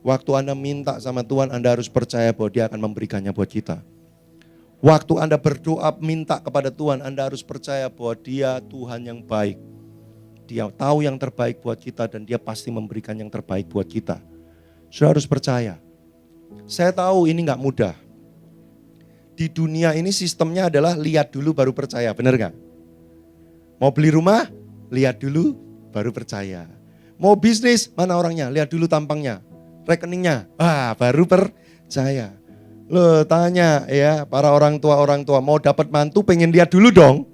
Speaker 1: Waktu Anda minta sama Tuhan, Anda harus percaya bahwa Dia akan memberikannya buat kita. Waktu Anda berdoa minta kepada Tuhan, Anda harus percaya bahwa Dia Tuhan yang baik. Dia tahu yang terbaik buat kita dan Dia pasti memberikan yang terbaik buat kita. Saudara harus percaya. Saya tahu ini gak mudah. Di dunia ini sistemnya adalah lihat dulu baru percaya, benar gak? Mau beli rumah, lihat dulu baru percaya. Mau bisnis, mana orangnya, lihat dulu tampangnya, rekeningnya, baru percaya. Loh tanya ya para orang tua mau dapat mantu pengen lihat dulu dong.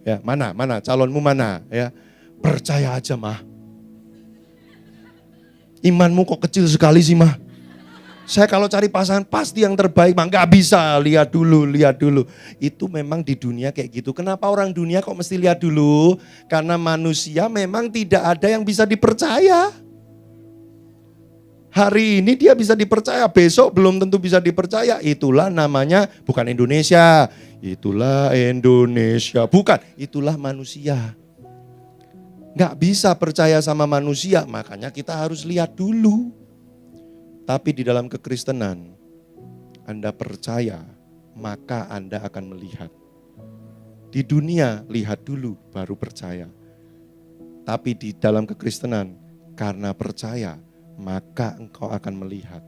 Speaker 1: Ya mana calonmu mana ya. Percaya aja mah. Imanmu kok kecil sekali sih mah. Saya kalau cari pasangan pasti yang terbaik mah, nggak bisa, lihat dulu. Itu memang di dunia kayak gitu. Kenapa orang dunia kok mesti lihat dulu? Karena manusia memang tidak ada yang bisa dipercaya. Hari ini dia bisa dipercaya, besok belum tentu bisa dipercaya. Itulah namanya bukan Indonesia. Bukan, itulah manusia. Nggak bisa percaya sama manusia, makanya kita harus lihat dulu. Tapi di dalam kekristenan, Anda percaya, maka Anda akan melihat. Di dunia, lihat dulu, baru percaya. Tapi di dalam kekristenan, karena percaya, maka engkau akan melihat.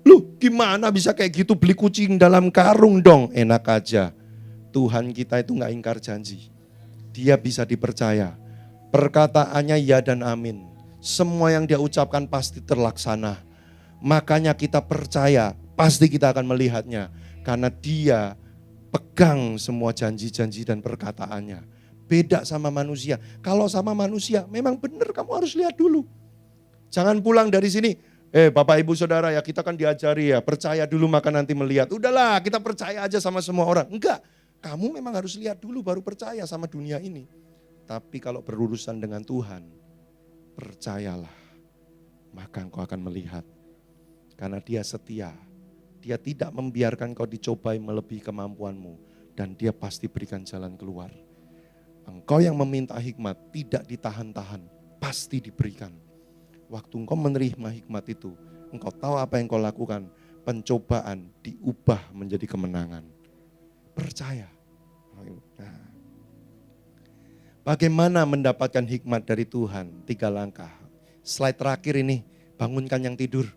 Speaker 1: Loh gimana bisa kayak gitu, beli kucing dalam karung dong, enak aja. Tuhan kita itu nggak ingkar janji. Dia bisa dipercaya. Perkataannya ya dan amin. Semua yang dia ucapkan pasti terlaksana. Makanya kita percaya, pasti kita akan melihatnya. Karena dia pegang semua janji-janji dan perkataannya. Beda sama manusia. Kalau sama manusia, memang benar kamu harus lihat dulu. Jangan pulang dari sini, Bapak Ibu Saudara ya, kita kan diajari ya, percaya dulu maka nanti melihat. Udahlah, kita percaya aja sama semua orang. Enggak, kamu memang harus lihat dulu baru percaya sama dunia ini. Tapi kalau berurusan dengan Tuhan, percayalah, maka engkau akan melihat. Karena dia setia, dia tidak membiarkan kau dicobai melebihi kemampuanmu. Dan dia pasti berikan jalan keluar. Engkau yang meminta hikmat tidak ditahan-tahan, pasti diberikan. Waktu engkau menerima hikmat itu, engkau tahu apa yang kau lakukan. Pencobaan diubah menjadi kemenangan. Percaya. Nah, bagaimana mendapatkan hikmat dari Tuhan? 3 langkah. Slide terakhir ini, bangunkan yang tidur.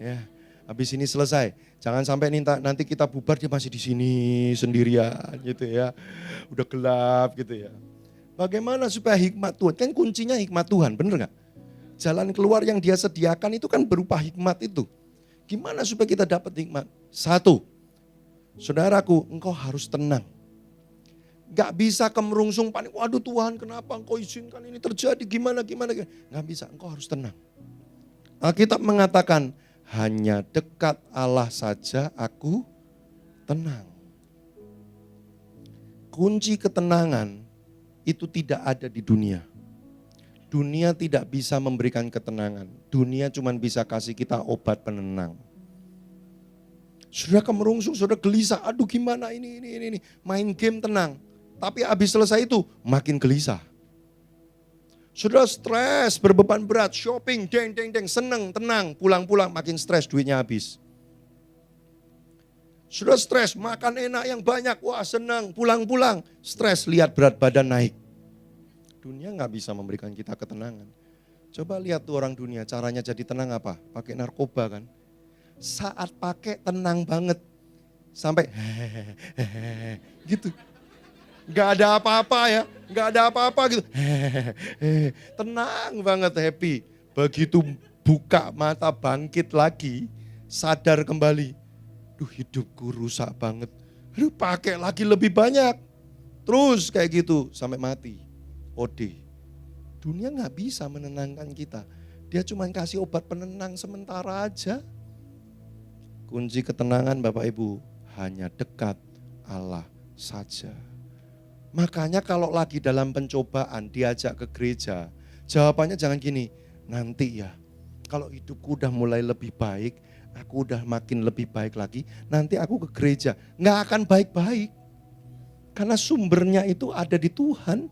Speaker 1: Ya, habis ini selesai. Jangan sampai nanti kita bubar dia masih di sini sendirian gitu ya. Udah gelap gitu ya. Bagaimana supaya hikmat Tuhan? Kan kuncinya hikmat Tuhan, bener gak? Jalan keluar yang dia sediakan itu kan berupa hikmat itu. Gimana supaya kita dapat hikmat? 1, saudaraku, engkau harus tenang. Gak bisa kemerungsung panik, waduh Tuhan kenapa engkau izinkan ini terjadi, gimana. Gak bisa, engkau harus tenang. Alkitab mengatakan, hanya dekat Allah saja aku tenang. Kunci ketenangan itu tidak ada di dunia. Dunia tidak bisa memberikan ketenangan. Dunia cuma bisa kasih kita obat penenang. Sudah kemerungsung, sudah gelisah, aduh gimana ini. Main game tenang. Tapi habis selesai itu makin gelisah. Sudah stres, berbeban berat, shopping, seneng, tenang, pulang-pulang makin stres, duitnya habis. Sudah stres, makan enak yang banyak, wah senang, pulang-pulang, stres, lihat berat badan naik. Dunia gak bisa memberikan kita ketenangan. Coba lihat tuh orang dunia, caranya jadi tenang apa? Pakai narkoba kan. Saat pakai tenang banget, sampai gitu. Gak ada apa-apa ya, gak ada apa-apa gitu. Tenang banget, happy. Begitu buka mata bangkit lagi, sadar kembali. Duh hidupku rusak banget. Aduh pakai lagi lebih banyak. Terus kayak gitu sampai mati. OD. Dunia gak bisa menenangkan kita. Dia cuma kasih obat penenang sementara aja. Kunci ketenangan Bapak Ibu hanya dekat Allah saja. Makanya kalau lagi dalam pencobaan diajak ke gereja, jawabannya jangan gini, nanti ya kalau hidupku udah mulai lebih baik, aku udah makin lebih baik lagi, nanti aku ke gereja. Nggak akan baik-baik, karena sumbernya itu ada di Tuhan.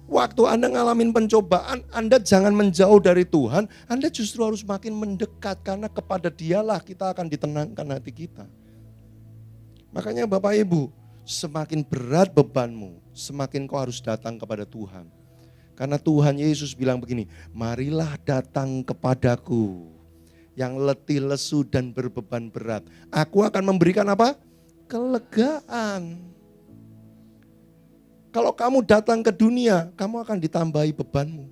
Speaker 1: Waktu Anda ngalamin pencobaan, Anda jangan menjauh dari Tuhan, Anda justru harus makin mendekat, karena kepada Dialah kita akan ditenangkan hati kita. Makanya Bapak Ibu, semakin berat bebanmu, semakin kau harus datang kepada Tuhan. Karena Tuhan Yesus bilang begini, marilah datang kepadaku yang letih, lesu dan berbeban berat. Aku akan memberikan apa? Kelegaan. Kalau kamu datang ke dunia, kamu akan ditambahi bebanmu.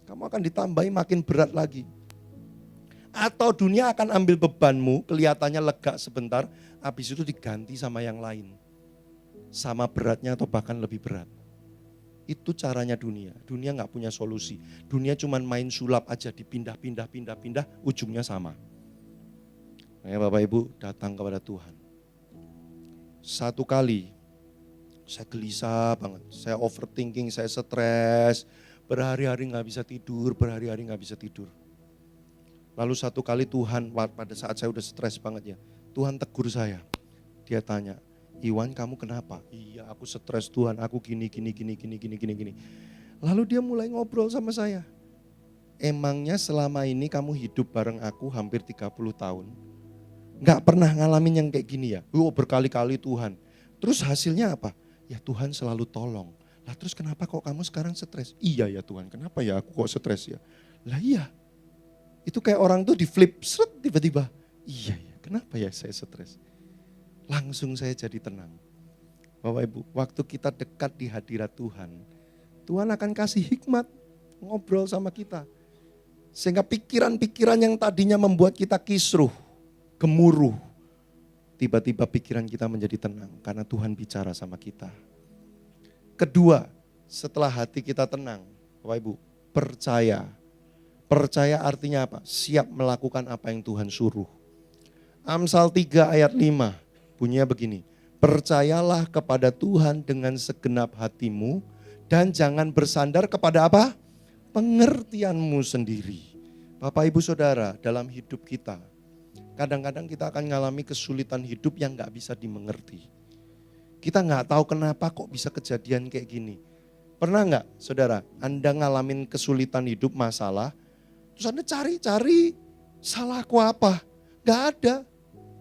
Speaker 1: Kamu akan ditambahi makin berat lagi. Atau dunia akan ambil bebanmu, kelihatannya lega sebentar, habis itu diganti sama yang lain. Sama beratnya atau bahkan lebih berat. Itu caranya dunia. Dunia gak punya solusi. Dunia cuma main sulap aja, dipindah-pindah, ujungnya sama. Makanya Bapak Ibu datang kepada Tuhan. Satu kali, saya gelisah banget. Saya overthinking, saya stres. Berhari-hari gak bisa tidur, Lalu satu kali Tuhan, pada saat saya udah stres banget ya. Tuhan tegur saya. Dia tanya, Iwan kamu kenapa? Iya aku stres Tuhan, aku gini. Lalu dia mulai ngobrol sama saya. Emangnya selama ini kamu hidup bareng aku hampir 30 tahun. Gak pernah ngalamin yang kayak gini ya? Oh berkali-kali Tuhan. Terus hasilnya apa? Ya Tuhan selalu tolong. Lah terus kenapa kok kamu sekarang stres? Iya ya Tuhan, kenapa ya aku kok stres ya? Lah iya. Itu kayak orang tuh di flip, seret tiba-tiba. Iya ya, kenapa ya saya stres? Langsung saya jadi tenang. Bapak Ibu, waktu kita dekat di hadirat Tuhan, Tuhan akan kasih hikmat ngobrol sama kita. Sehingga pikiran-pikiran yang tadinya membuat kita kisruh, gemuruh, tiba-tiba pikiran kita menjadi tenang karena Tuhan bicara sama kita. Kedua, setelah hati kita tenang, Bapak Ibu, percaya. Percaya artinya apa? Siap melakukan apa yang Tuhan suruh. Amsal 3 ayat 5 bunyinya begini. Percayalah kepada Tuhan dengan segenap hatimu dan jangan bersandar kepada apa? Pengertianmu sendiri. Bapak Ibu Saudara, dalam hidup kita, kadang-kadang kita akan mengalami kesulitan hidup yang gak bisa dimengerti. Kita gak tahu kenapa kok bisa kejadian kayak gini. Pernah gak saudara, Anda ngalamin kesulitan hidup, masalah, terus Anda cari-cari salahku apa? Gak ada.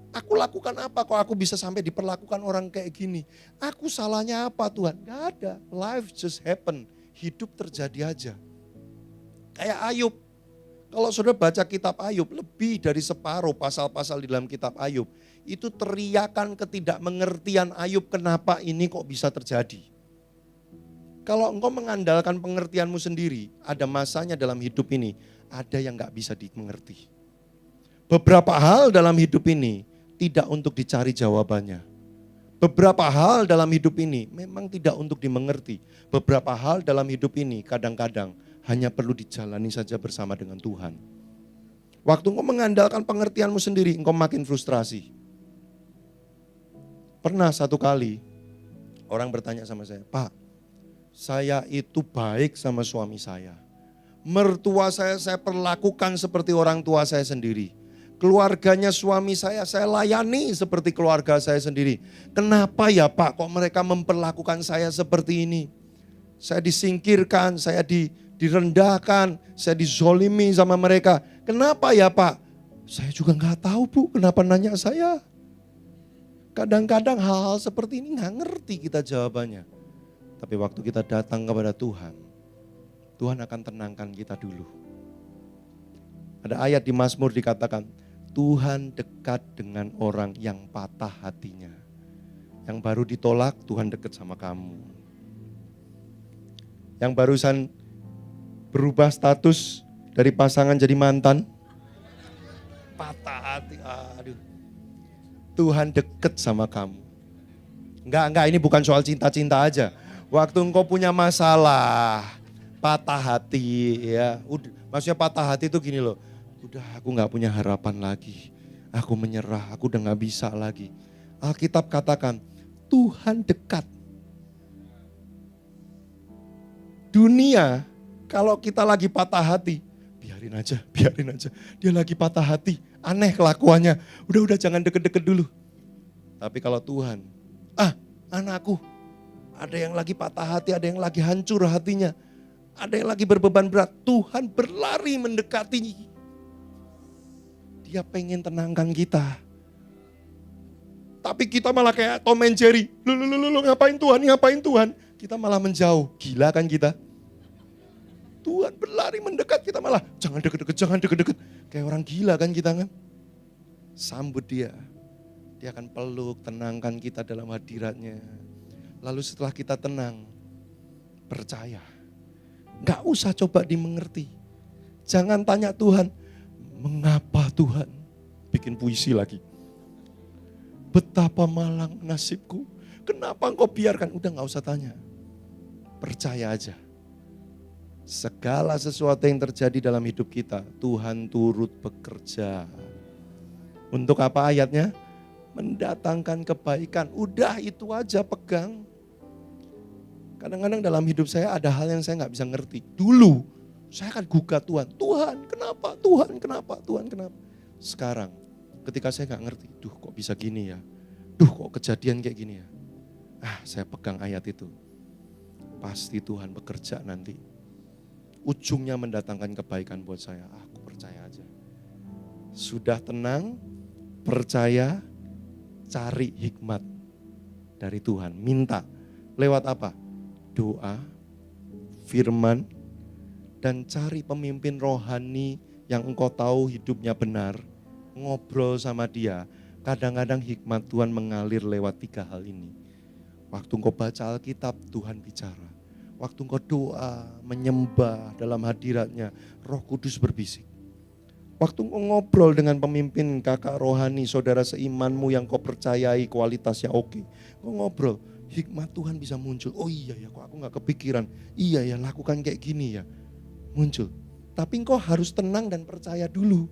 Speaker 1: Aku lakukan apa kok aku bisa sampai diperlakukan orang kayak gini? Aku salahnya apa Tuhan? Gak ada. Life just happen. Hidup terjadi aja. Kayak Ayub. Kalau saudara baca kitab Ayub, lebih dari separuh pasal-pasal di dalam kitab Ayub. Itu teriakan ketidakmengertian Ayub, kenapa ini kok bisa terjadi. Kalau engkau mengandalkan pengertianmu sendiri, ada masanya dalam hidup ini, ada yang gak bisa dimengerti. Beberapa hal dalam hidup ini tidak untuk dicari jawabannya. Beberapa hal dalam hidup ini memang tidak untuk dimengerti. Beberapa hal dalam hidup ini kadang-kadang hanya perlu dijalani saja bersama dengan Tuhan. Waktu engkau mengandalkan pengertianmu sendiri, engkau makin frustrasi. Pernah satu kali orang bertanya sama saya, Pak, saya itu baik sama suami saya. Mertua saya perlakukan seperti orang tua saya sendiri. Keluarganya suami saya layani seperti keluarga saya sendiri. Kenapa ya Pak kok mereka memperlakukan saya seperti ini? Saya disingkirkan, saya direndahkan, saya dizolimi sama mereka. Kenapa ya Pak? Saya juga gak tahu Bu, kenapa nanya saya? Kadang-kadang hal-hal seperti ini gak ngerti kita jawabannya. Tapi waktu kita datang kepada Tuhan, Tuhan akan tenangkan kita dulu. Ada ayat di Mazmur dikatakan, Tuhan dekat dengan orang yang patah hatinya. Yang baru ditolak, Tuhan dekat sama kamu. Yang barusan berubah status dari pasangan jadi mantan, patah hati, aduh. Tuhan dekat sama kamu. Enggak, ini bukan soal cinta-cinta aja. Waktu engkau punya masalah, patah hati ya. Maksudnya patah hati itu gini loh. Udah aku gak punya harapan lagi. Aku menyerah, aku udah gak bisa lagi. Alkitab katakan, Tuhan dekat. Dunia, kalau kita lagi patah hati, biarin aja. Dia lagi patah hati, aneh kelakuannya. Udah jangan deket-deket dulu. Tapi kalau Tuhan, anakku, ada yang lagi patah hati, ada yang lagi hancur hatinya. Ada yang lagi berbeban berat, Tuhan berlari mendekati. Dia pengen tenangkan kita. Tapi kita malah kayak Tom and Jerry. Lu ngapain Tuhan? Kita malah menjauh. Gila kan kita? Tuhan berlari mendekat, kita malah jangan deket-deket. Kayak orang gila kan kita kan? Sambut dia. Dia akan peluk, tenangkan kita dalam hadiratnya. Lalu setelah kita tenang, percaya. Gak usah coba dimengerti. Jangan tanya Tuhan, mengapa Tuhan? Bikin puisi lagi. Betapa malang nasibku. Kenapa engkau biarkan? Udah gak usah tanya. Percaya aja. Segala sesuatu yang terjadi dalam hidup kita, Tuhan turut bekerja. Untuk apa ayatnya? Mendatangkan kebaikan. Udah itu aja pegang. Kadang-kadang dalam hidup saya ada hal yang saya gak bisa ngerti. Dulu saya akan gugat Tuhan. Tuhan kenapa? Sekarang ketika saya gak ngerti. Duh kok bisa gini ya? Duh kok kejadian kayak gini ya? Saya pegang ayat itu. Pasti Tuhan bekerja nanti. Ujungnya mendatangkan kebaikan buat saya. Aku percaya aja. Sudah tenang, percaya, cari hikmat dari Tuhan. Minta. Lewat apa? Doa, firman, dan cari pemimpin rohani yang engkau tahu hidupnya benar. Ngobrol sama dia. Kadang-kadang hikmat Tuhan mengalir lewat 3 hal ini. Waktu engkau baca Alkitab, Tuhan bicara. Waktu engkau doa, menyembah dalam hadiratnya, Roh Kudus berbisik. Waktu engkau ngobrol dengan pemimpin, kakak rohani, saudara seimanmu yang kau percayai kualitasnya oke. Kau ngobrol, hikmat Tuhan bisa muncul. Oh iya ya, kok aku gak kepikiran. Iya ya, lakukan kayak gini ya. Muncul. Tapi engkau harus tenang dan percaya dulu.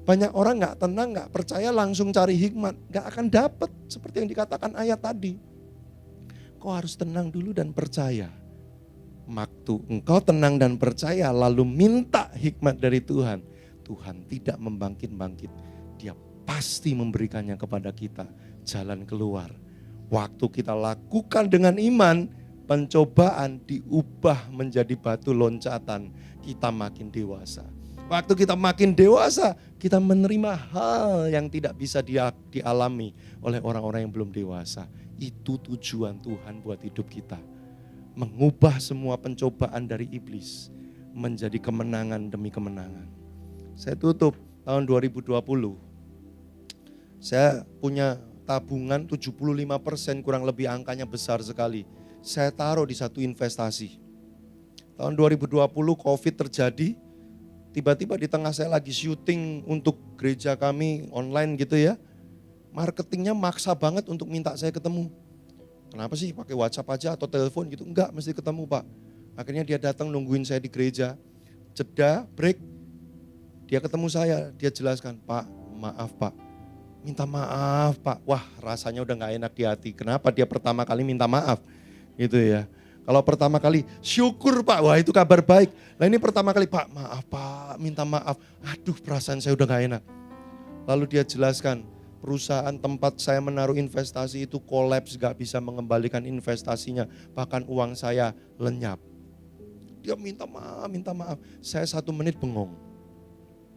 Speaker 1: Banyak orang gak tenang, gak percaya, langsung cari hikmat. Gak akan dapat seperti yang dikatakan ayat tadi. Kau harus tenang dulu dan percaya. Waktu engkau tenang dan percaya lalu minta hikmat dari Tuhan. Tuhan tidak membangkit-bangkit. Dia pasti memberikannya kepada kita jalan keluar. Waktu kita lakukan dengan iman, pencobaan diubah menjadi batu loncatan. Kita makin dewasa. Waktu kita makin dewasa, kita menerima hal yang tidak bisa dialami oleh orang-orang yang belum dewasa. Itu tujuan Tuhan buat hidup kita. Mengubah semua pencobaan dari iblis menjadi kemenangan demi kemenangan. Saya tutup tahun 2020. Saya punya tabungan 75%, kurang lebih angkanya besar sekali. Saya taruh di satu investasi. Tahun 2020 COVID terjadi. Tiba-tiba di tengah saya lagi syuting untuk gereja kami online gitu ya. Marketingnya maksa banget untuk minta saya ketemu. Kenapa sih pakai WhatsApp aja atau telepon gitu? Enggak, mesti ketemu Pak. Akhirnya dia datang nungguin saya di gereja. Jeda, break. Dia ketemu saya, dia jelaskan, Pak, maaf Pak. Minta maaf Pak. Wah, rasanya udah gak enak di hati. Kenapa dia pertama kali minta maaf? Gitu ya. Kalau pertama kali, syukur Pak, wah itu kabar baik. Nah ini pertama kali, Pak, maaf Pak, minta maaf. Aduh, perasaan saya udah gak enak. Lalu dia jelaskan, perusahaan tempat saya menaruh investasi itu kolaps, gak bisa mengembalikan investasinya. Bahkan uang saya lenyap. Dia minta maaf. Saya 1 menit bengong.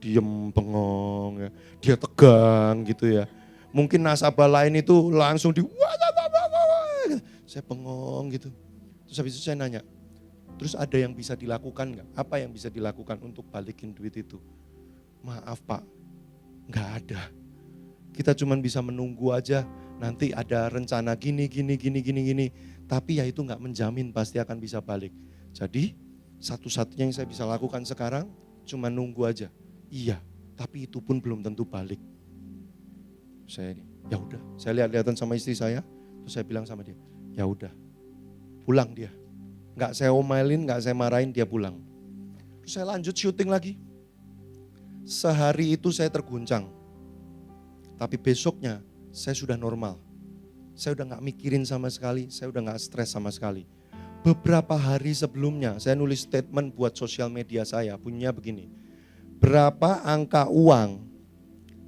Speaker 1: Diem bengong ya. Dia tegang gitu ya. Mungkin nasabah lain itu langsung saya bengong gitu. Terus habis itu saya nanya, terus ada yang bisa dilakukan gak? Apa yang bisa dilakukan untuk balikin duit itu? Maaf Pak, gak ada. Kita cuma bisa menunggu aja, nanti ada rencana gini. Tapi ya itu gak menjamin pasti akan bisa balik. Jadi satu-satunya yang saya bisa lakukan sekarang cuma nunggu aja. Iya, tapi itu pun belum tentu balik. Saya ya udah, saya lihat-lihatan sama istri saya, terus saya bilang sama dia, ya udah. Pulang dia. Enggak saya omelin, enggak saya marahin, dia pulang. Terus saya lanjut syuting lagi. Sehari itu saya terguncang. Tapi besoknya saya sudah normal. Saya udah enggak mikirin sama sekali, saya udah enggak stres sama sekali. Beberapa hari sebelumnya saya nulis statement buat sosial media saya, bunyinya begini. Berapa angka uang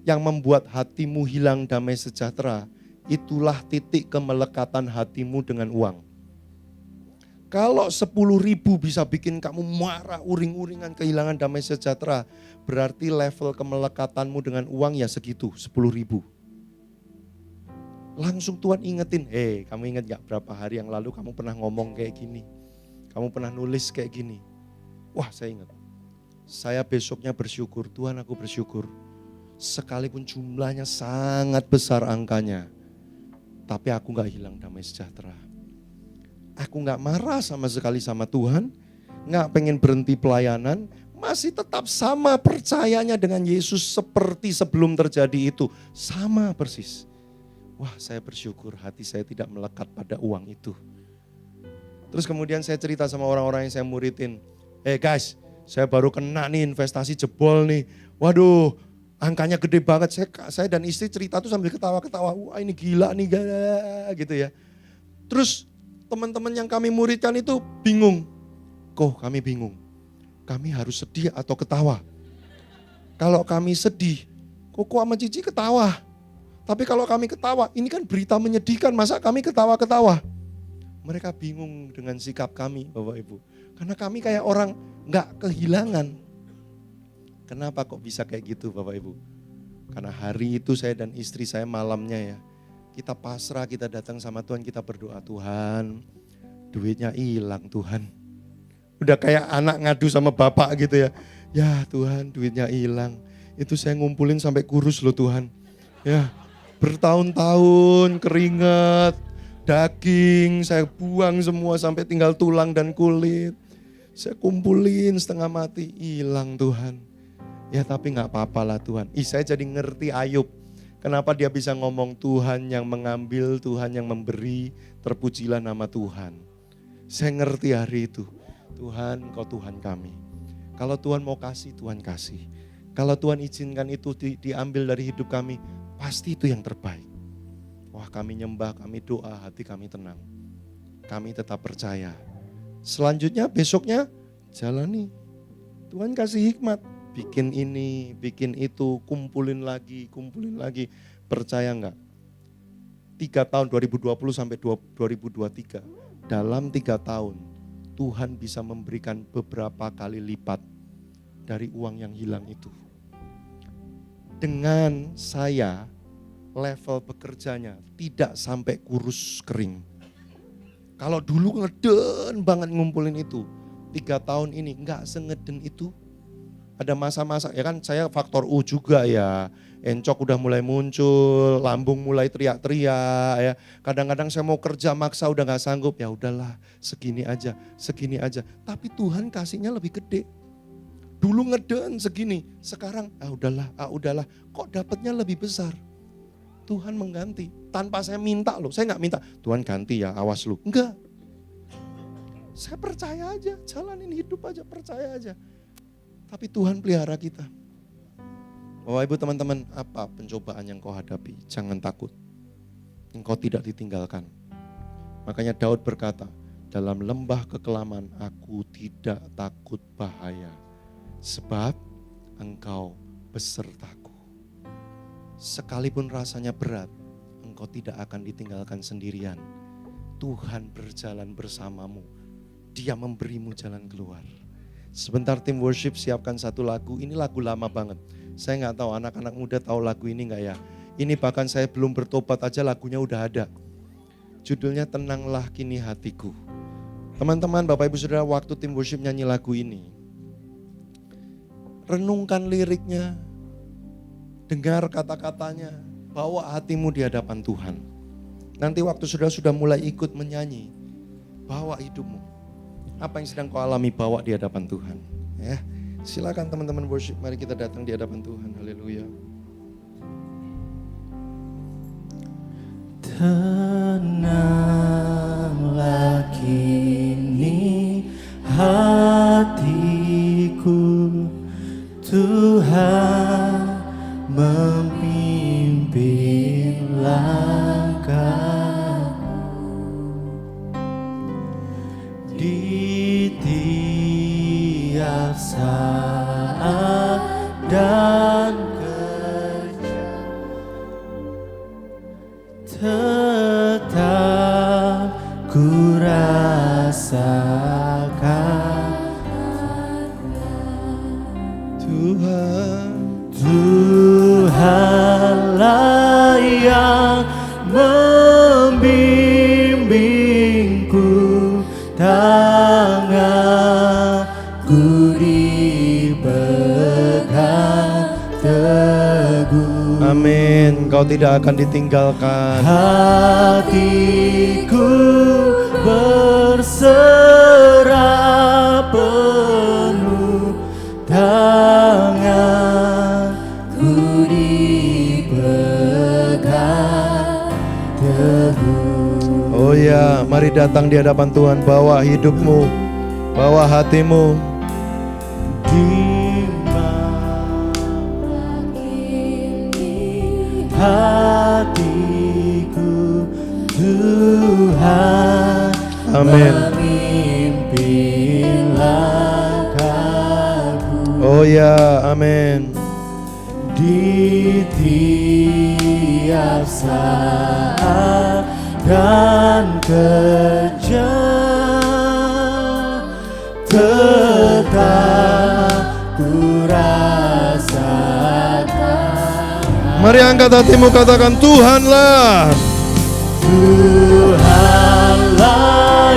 Speaker 1: yang membuat hatimu hilang damai sejahtera, itulah titik kemelekatan hatimu dengan uang. Kalau 10.000 bisa bikin kamu marah, uring-uringan, kehilangan damai sejahtera, berarti level kemelekatanmu dengan uang ya segitu, 10.000. Langsung Tuhan ingetin, kamu ingat gak berapa hari yang lalu kamu pernah ngomong kayak gini, kamu pernah nulis kayak gini. Wah saya ingat, saya besoknya bersyukur, Tuhan aku bersyukur. Sekalipun jumlahnya sangat besar angkanya, tapi aku gak hilang damai sejahtera. Aku gak marah sama sekali sama Tuhan, gak pengen berhenti pelayanan, masih tetap sama percayanya dengan Yesus seperti sebelum terjadi itu. Sama persis. Wah saya bersyukur hati saya tidak melekat pada uang itu. Terus kemudian saya cerita sama orang-orang yang saya muridin. Guys, saya baru kena nih investasi jebol nih. Waduh angkanya gede banget. Saya dan istri cerita tuh sambil ketawa-ketawa. Wah ini gila nih gitu ya. Terus teman-teman yang kami muridkan itu bingung. Kok kami bingung? Kami harus sedih atau ketawa? Kalau kami sedih, Koko sama Cici ketawa. Tapi kalau kami ketawa, ini kan berita menyedihkan, masa kami ketawa-ketawa? Mereka bingung dengan sikap kami Bapak Ibu. Karena kami kayak orang gak kehilangan. Kenapa kok bisa kayak gitu Bapak Ibu? Karena hari itu saya dan istri saya malamnya ya, kita pasrah, kita datang sama Tuhan, kita berdoa, Tuhan duitnya hilang Tuhan. Udah kayak anak ngadu sama bapak gitu ya. Ya Tuhan duitnya hilang. Itu saya ngumpulin sampai kurus loh Tuhan. Ya bertahun-tahun keringat. daging, saya buang semua sampai tinggal tulang dan kulit. Saya kumpulin setengah mati, hilang Tuhan. Ya tapi gak apa-apa lah Tuhan. Saya jadi ngerti Ayub. Kenapa dia bisa ngomong Tuhan yang mengambil, Tuhan yang memberi, terpujilah nama Tuhan. Saya ngerti hari itu, Tuhan Engkau Tuhan kami. Kalau Tuhan mau kasih, Tuhan kasih. Kalau Tuhan izinkan itu diambil dari hidup kami, pasti itu yang terbaik. Wah kami nyembah, kami doa, hati kami tenang. Kami tetap percaya. Selanjutnya besoknya jalani. Tuhan kasih hikmat. Bikin ini, bikin itu, kumpulin lagi. Percaya enggak? 3 tahun 2020 sampai 2023. Dalam 3 tahun Tuhan bisa memberikan beberapa kali lipat dari uang yang hilang itu. Dengan saya level bekerjanya tidak sampai kurus kering. Kalau dulu ngeden banget ngumpulin itu, 3 tahun ini enggak sengeden itu. Ada masa-masa, ya kan saya faktor U juga ya, encok udah mulai muncul, lambung mulai teriak-teriak ya. Kadang-kadang saya mau kerja maksa udah gak sanggup, ya udahlah segini aja. Tapi Tuhan kasihnya lebih gede. Dulu ngeden segini, sekarang udahlah, kok dapatnya lebih besar. Tuhan mengganti, tanpa saya minta loh, saya gak minta, Tuhan ganti ya awas lu, enggak. Saya percaya aja, jalanin hidup aja, percaya aja. Tapi Tuhan pelihara kita. Bapak Ibu teman-teman, apa pencobaan yang kau hadapi? Jangan takut. Engkau tidak ditinggalkan. Makanya Daud berkata, dalam lembah kekelaman aku tidak takut bahaya. Sebab engkau besertaku. Sekalipun rasanya berat, engkau tidak akan ditinggalkan sendirian. Tuhan berjalan bersamamu. Dia memberimu jalan keluar. Sebentar tim worship siapkan satu lagu, ini lagu lama banget. Saya gak tahu anak-anak muda tahu lagu ini gak ya. Ini bahkan saya belum bertobat aja lagunya udah ada. Judulnya Tenanglah Kini Hatiku. Teman-teman, Bapak Ibu Saudara, waktu tim worship nyanyi lagu ini, renungkan liriknya, dengar kata-katanya, bawa hatimu di hadapan Tuhan. Nanti waktu saudara sudah mulai ikut menyanyi, bawa hidupmu. Apa yang sedang kau alami bawa di hadapan Tuhan. Ya, silakan teman-teman worship, mari kita datang di hadapan Tuhan. Haleluya.
Speaker 2: Tenanglah kini hatiku, Tuhan memimpin langkahku. Di tiap saat dan kerja tetap ku rasakan Tuhanlah yang membimbingku, tanganku dipegang teguh.
Speaker 1: Amin, kau tidak akan ditinggalkan.
Speaker 2: Hatiku berserah penuh, tanganku dipegang teguh.
Speaker 1: Oh ya, mari datang di hadapan Tuhan, bawa hidupmu, bawa hatimu.
Speaker 2: Di mana hatiku, Tuhan
Speaker 1: Amin.
Speaker 2: memimpin langkahku.
Speaker 1: Oh ya, amin.
Speaker 2: Di tiap saat dan kerja tetap ku rasakan.
Speaker 1: Mari angkat hatimu, katakan Tuhanlah.
Speaker 2: Tuhanlah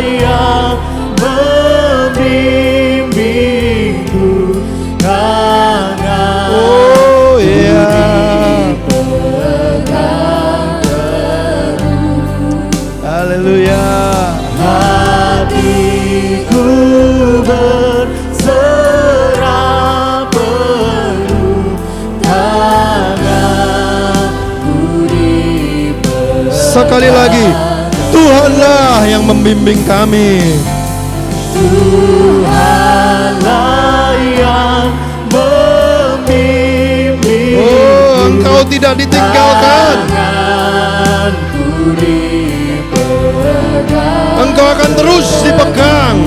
Speaker 2: yang membimbingku, tanganku
Speaker 1: Oh ya.
Speaker 2: dipegang teguh.
Speaker 1: Haleluya. Sekali lagi, Tuhanlah yang membimbing kami.
Speaker 2: Tuhanlah yang membimbing.
Speaker 1: Oh, Engkau tidak ditinggalkan.
Speaker 2: Tanganku dipegang.
Speaker 1: Engkau akan terus dipegang.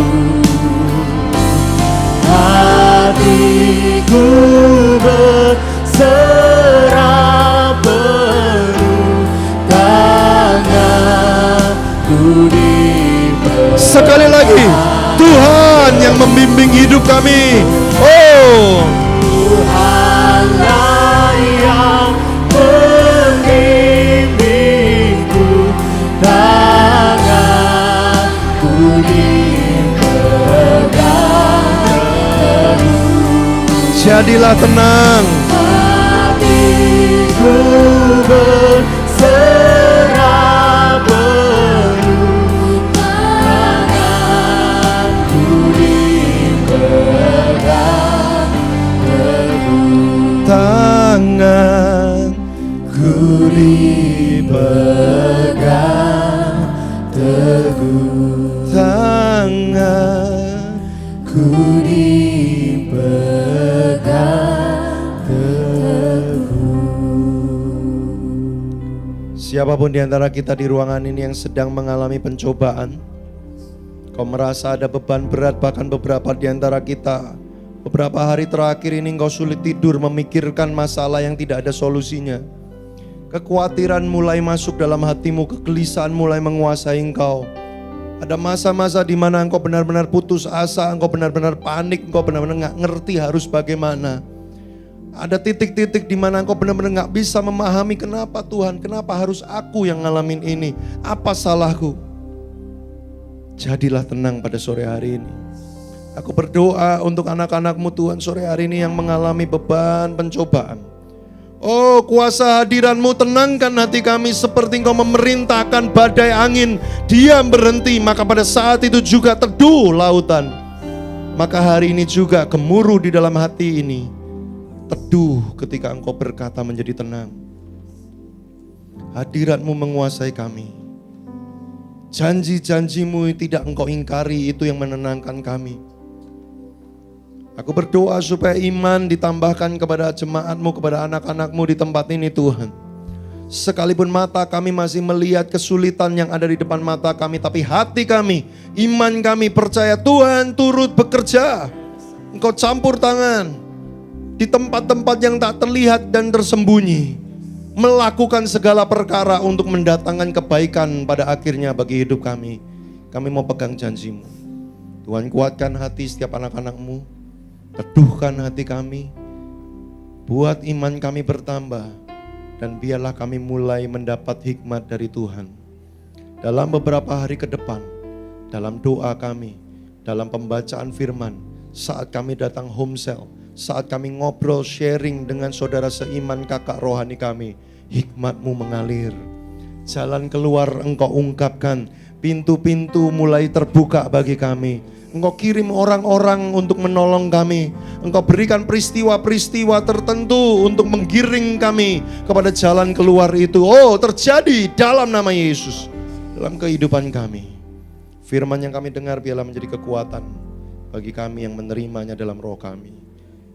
Speaker 2: Hatiku berserah penuh, tanganku dipegang.
Speaker 1: Sekali lagi, Tuhan yang membimbing hidup kami. Oh,
Speaker 2: Tuhanlah yang membimbingku, tanganku dipegang.
Speaker 1: jadilah tenang.
Speaker 2: Hatiku berserah penuh, tanganku dipegang teguh.
Speaker 1: Tanganku
Speaker 2: Dipegang teguh,
Speaker 1: tanganku
Speaker 2: dipegang teguh.
Speaker 1: Siapapun di antara kita di ruangan ini yang sedang mengalami pencobaan, kau merasa ada beban berat, bahkan beberapa di antara kita beberapa hari terakhir ini engkau sulit tidur memikirkan masalah yang tidak ada solusinya. Kekhawatiran mulai masuk dalam hatimu, kegelisahan mulai menguasai engkau. Ada masa-masa di mana engkau benar-benar putus asa, engkau benar-benar panik, engkau benar-benar gak ngerti harus bagaimana. Ada titik-titik di mana engkau benar-benar gak bisa memahami kenapa Tuhan, kenapa harus aku yang ngalamin ini, apa salahku. Jadilah tenang pada sore hari ini. Aku berdoa untuk anak-anak-Mu Tuhan sore hari ini yang mengalami beban pencobaan. Oh, kuasa hadiran-Mu tenangkan hati kami seperti Engkau memerintahkan badai angin diam berhenti, maka pada saat itu juga teduh lautan. Maka hari ini juga gemuruh di dalam hati ini teduh ketika Engkau berkata menjadi tenang. Hadirat-Mu menguasai kami. Janji-janji-Mu tidak Engkau ingkari, itu yang menenangkan kami. Aku berdoa supaya iman ditambahkan kepada jemaat-Mu, kepada anak-anak-Mu di tempat ini Tuhan. Sekalipun mata kami masih melihat kesulitan yang ada di depan mata kami, tapi hati kami, iman kami percaya Tuhan turut bekerja. Engkau campur tangan di tempat-tempat yang tak terlihat dan tersembunyi, melakukan segala perkara untuk mendatangkan kebaikan pada akhirnya bagi hidup kami. Kami mau pegang janji-Mu. Tuhan, kuatkan hati setiap anak-anak-Mu. Teduhkan hati kami, buat iman kami bertambah, dan biarlah kami mulai mendapat hikmat dari Tuhan. Dalam beberapa hari ke depan, dalam doa kami, dalam pembacaan firman, saat kami datang home cell, saat kami ngobrol sharing dengan saudara seiman kakak rohani kami, hikmat-Mu mengalir. Jalan keluar Engkau ungkapkan, pintu-pintu mulai terbuka bagi kami. Engkau kirim orang-orang untuk menolong kami. Engkau berikan peristiwa-peristiwa tertentu untuk menggiring kami kepada jalan keluar itu. Oh, terjadi dalam nama Yesus, dalam kehidupan kami. Firman yang kami dengar biarlah menjadi kekuatan bagi kami yang menerimanya dalam roh kami.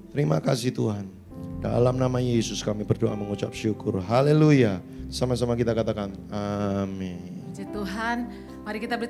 Speaker 1: Terima kasih Tuhan. Dalam nama Yesus kami berdoa mengucap syukur. Haleluya. Sama-sama kita katakan amin.
Speaker 3: Puji Tuhan, mari kita